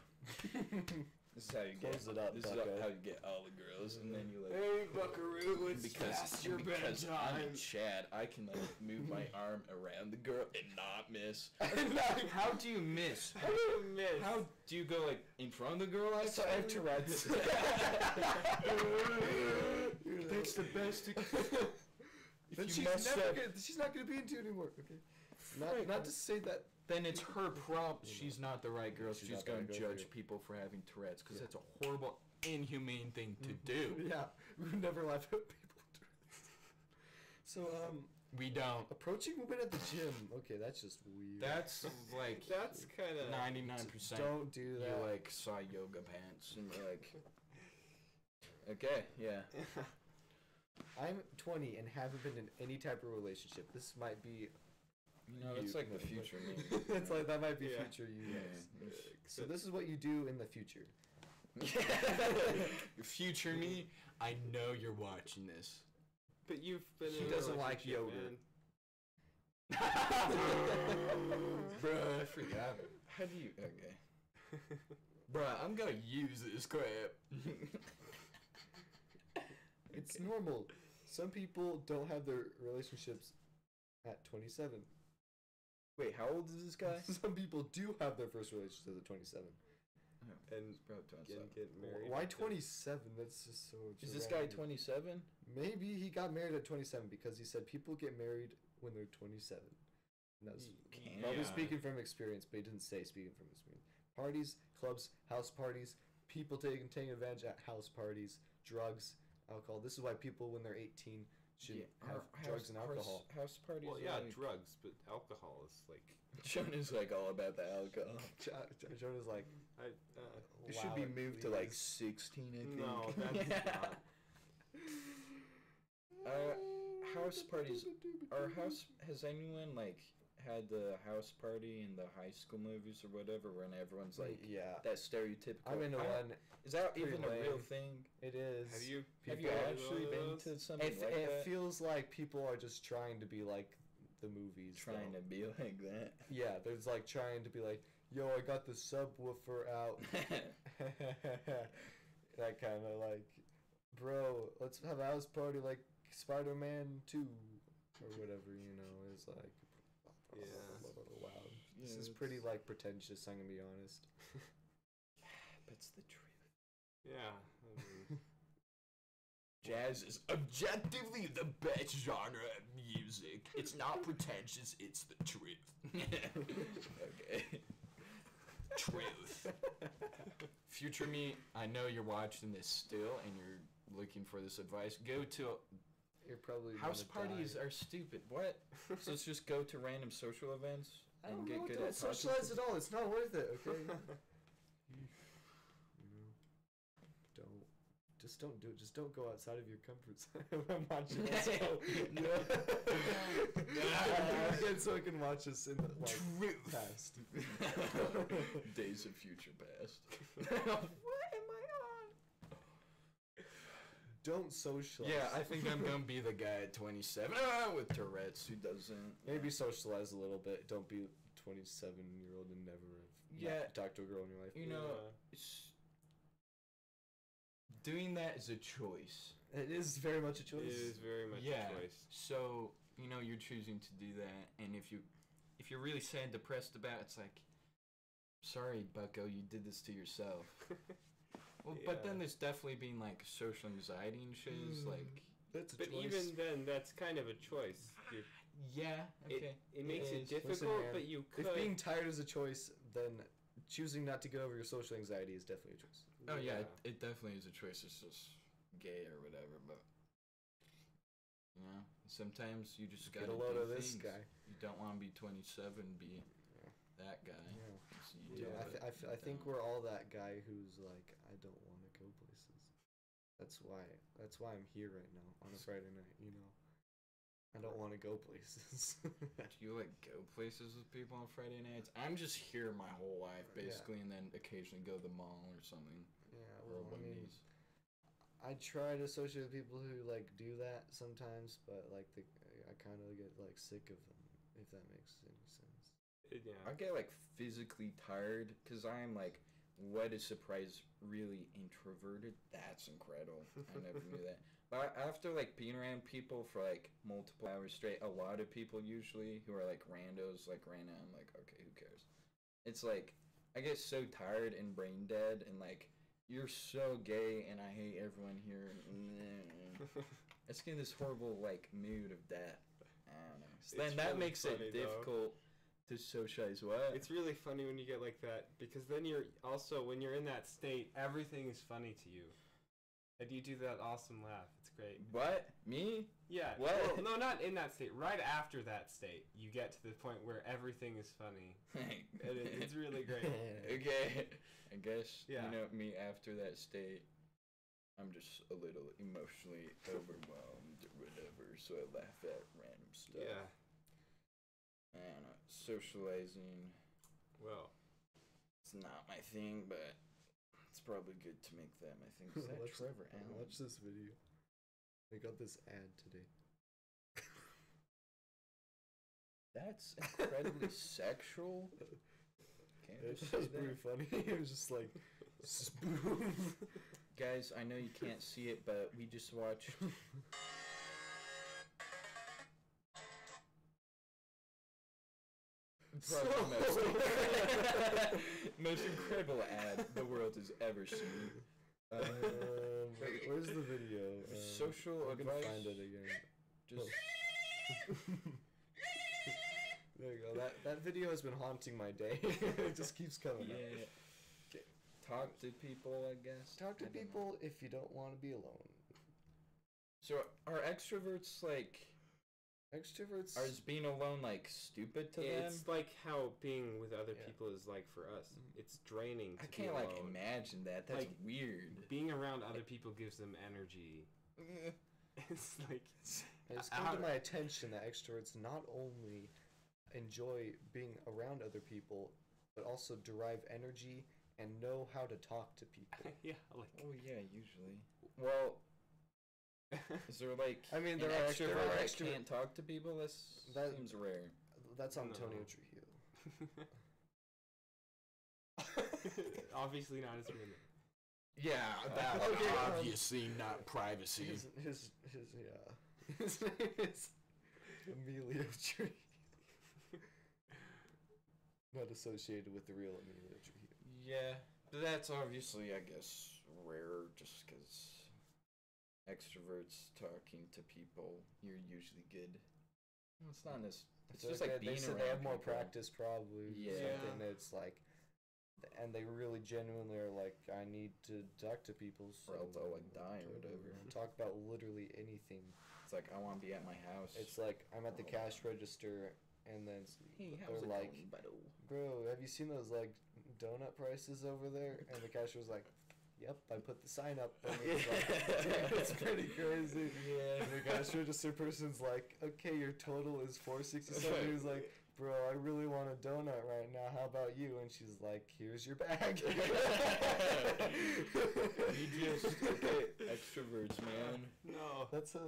This is how you Close get. it up, This is bucko. how you get all the girls, and then you like. Hey, Buckaroo, it's Because past your because I'm bedtime. Chad, I can like move my arm around the girl and not miss. How do you miss? How do you miss? How do you go like in front of the girl? So I have Tourette's. That's the best. Then If she's you mess never up, gonna, she's not gonna be into you anymore. Okay. Frick. Not to say that. Then it's her problem. She's not the right girl. She's She's not the gonna right girl for judge you. people for having Tourette's because Yeah. that's a horrible, inhumane thing to do. Yeah, we would never laugh at people. So We don't. approaching women at the gym. Okay, that's just weird. That's like That's kind of 99%. Don't do You that. like saw yoga pants. and you're like, okay, yeah. I'm 20 and haven't been in any type of relationship. This might be. You know, it's like the future me. It's like that might be Yeah. future you Yeah. guys. So this is what you do in the future. Future me, I know you're watching this. But you've been. He in a doesn't like relationship, yogurt. Bruh, I forgot. How do you? Okay. Bruh, I'm gonna use this crap. It's normal. Some people don't have their relationships at 27. Wait, how old is this guy? Some people do have their first relationships at 27. And He's probably 27. get married. Why at the- 27? That's just so. Is this guy random. 27? Maybe he got married at 27 because he said people get married when they're 27. And that's Can- probably Yeah. speaking from experience, but he didn't say speaking from experience. Parties, clubs, house parties, people taking advantage at house parties, drugs, alcohol. This is why people, when they're 18, should have drugs and alcohol. House parties. Well, are yeah, like, drugs, but alcohol is like. Jonah's like all about the alcohol. Jonah's like, I. It should be "Allow it, moved to like please." 16, I think. No, that's not. House parties. Has anyone like had the house party in the high school movies or whatever when everyone's like yeah. that stereotypical? I'm into I don't- one. Is that pretty even a real lame. thing? It is. Have you? Have you been to actually been those? to something It, like it that? feels like people are just trying to be like the movies. Trying though. to be like that. Yeah, there's like trying to be like, yo, I got the subwoofer out. That kind of like, bro, let's have a house party like Spider-Man 2 or whatever, you know, is like. Yeah. Wow. This Yeah, is pretty like pretentious. I'm gonna be honest. But it's the truth. Yeah. I mean, Jazz is objectively the best genre of music. It's not pretentious, it's the truth. Okay. Truth. Future me, I know you're watching this still and you're looking for this advice. Go to You're probably house gonna parties die. are stupid. What? So let's just go to random social events I and don't get know, good don't at talking socialize to at all. It's not worth it. Okay. Just don't do it. Just don't go outside of your comfort zone. I'm watching us go. Again, so I can watch us in the Truth. past. Days of Future Past. What am I on? Don't socialize. Yeah, I think I'm gonna be the guy at 27 with Tourette's. Who doesn't? Maybe socialize a little bit. Don't be 27-year-old and never have Yeah. talked to a girl in your life. You know, it's, doing that is a choice. It is very much a it choice. is very much Yeah. a choice. So, you know, you're choosing to do that, and if you're really sad, depressed about it, it's like, sorry, bucko, you did this to yourself. Well, but then Yeah. there's definitely been like social anxiety and shiz, like, That's a But choice. even then, that's kind of a choice. yeah, okay. It makes it is. difficult, Listen, man, but you could. if being tired is a choice, then choosing not to get over your social anxiety is definitely a choice. Oh yeah, it definitely is a choice. It's just gay or whatever, but you know, sometimes you just Get gotta a load do of this things. guy. You don't want to be 27, be Yeah. that guy. Yeah. So you do Yeah, it. I think we're all that guy who's like, I don't want to go places. That's why I'm here right now on a Friday night. You know, I don't want to go places. Do you like go places with people on Friday nights? I'm just here my whole life Yeah. basically, and then occasionally go to the mall or something. Yeah, Or well, I mean, Wendy's. I try to associate with people who like do that sometimes, but like I kind of get like sick of them, if that makes any sense. Yeah. I get like physically tired because I'm like, what is surprise really introverted? That's incredible. I never knew that. But after like being around people for like multiple hours straight, a lot of people usually who are like randos, like right now, I'm like, okay, who cares? It's like I get so tired and brain dead, and like you're so gay, and I hate everyone here. It's getting this horrible like mood of death. I don't know. So then It's that really makes funny, it though. difficult to socialize. What? It's really funny when you get like that because then you're also when you're in that state, everything is funny to you, and you do that awesome laugh. It's great. What? Me? Yeah. What? Well, no, not in that state. Right after that state, you get to the point where everything is funny, and it's really great. Okay. I guess, Yeah. you know, me after that state, I'm just a little emotionally overwhelmed or whatever, so I laugh at random stuff. Yeah. I don't know. Socializing, Well. it's not my thing, but it's probably good to make that my thing. Is that Watch- Trevor Allen? Watch this video. I got this ad today. That's incredibly sexual. Can't It just was say pretty that. funny. It was just like, spoon. Guys, I know you can't see it, but we just watched. Probably most incredible ad the world has ever seen. Where's the video? Social I can advice. find it again. Just There you go. That video has been haunting my day. It just keeps coming up. yeah. Talk to people, I guess. Talk to I don't know. people if you don't want to be alone. So are extroverts like? Extroverts. Is being alone like stupid to them? It's like how being with other Yeah. people is like for us. Mhm. It's draining. To I can't be like alone. imagine that. That's Like, weird. Being around other people gives them energy. It's like It's come to my attention that extroverts not only enjoy being around other people, but also derive energy and know how to talk to people. yeah, like Oh yeah, usually. Well, is there like I mean, an there are extrovert there are that extrovert. can't talk to people? That seems rare. That's Antonio No. Trujillo. obviously not as many. Yeah, that- Okay, obviously not privacy. His yeah. His name is Emilio Trujillo. Not associated with the real Emilio Trujillo. Yeah, but that's obviously, I guess, rare just because extroverts talking to people, you're usually good. Well, it's not as. It's feel just like they being said around they have more people. practice probably. or Yeah. something. It's like, and they really genuinely are like, I need to talk to people, so Or else I'll, like, die or whatever. Talk about literally anything. It's like I want to be at my house. It's like I'm at the cash register, and then hey, they're how's it like, going, buddo? bro, have you seen those like donut prices over there? And the cashier was like, yep, I put the sign up. And it's, like, it's pretty crazy. Yeah. And the cash register person's like, okay, your total is $4.67. He's like, bro, I really want a donut right now. How about you? And she's like, here's your bag. You just okay, extroverts, man. No. That's how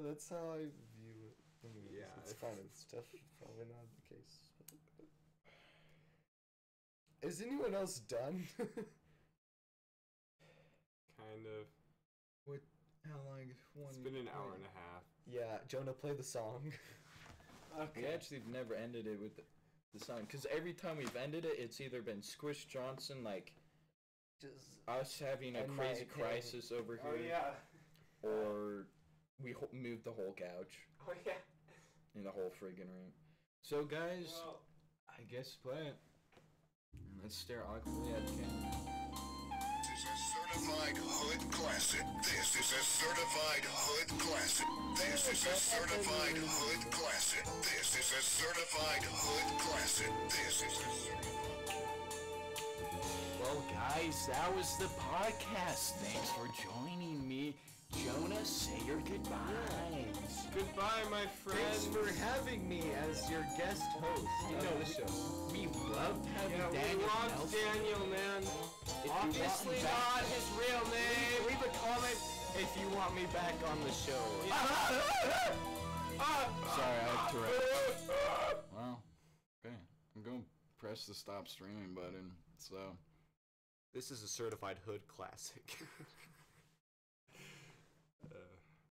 I view it. I mean, Yeah, it's it's- fine. It's probably not the case. Is anyone else done? Kind of. How long? It's been an hour and a half. Yeah, Jonah, play the song. We actually have never ended it with the song because every time we've ended it, it's either been Squish Johnson, like Just us having a And crazy my opinion. crisis over Oh here, yeah. or we moved the whole couch Oh yeah. in the whole friggin' room. So guys, Well, I guess play it. And let's stare awkwardly at the camera. This is a certified hood classic. This is a certified hood classic. This is a certified hood classic. This is a certified hood classic. This is a Well, guys, that was the podcast. Thanks for joining me. Jonah, say your goodbyes. goodbye, my thanks friends. for having me as your guest host. You of know, the show. We loved having Yeah, we Daniel love Nelson. Daniel, man. If you want Obviously him back- not his real name. Leave a comment if you want me back on the show. Sorry, I have Tourette's. Well, okay. I'm going to press the stop streaming button, so... This is a certified hood classic.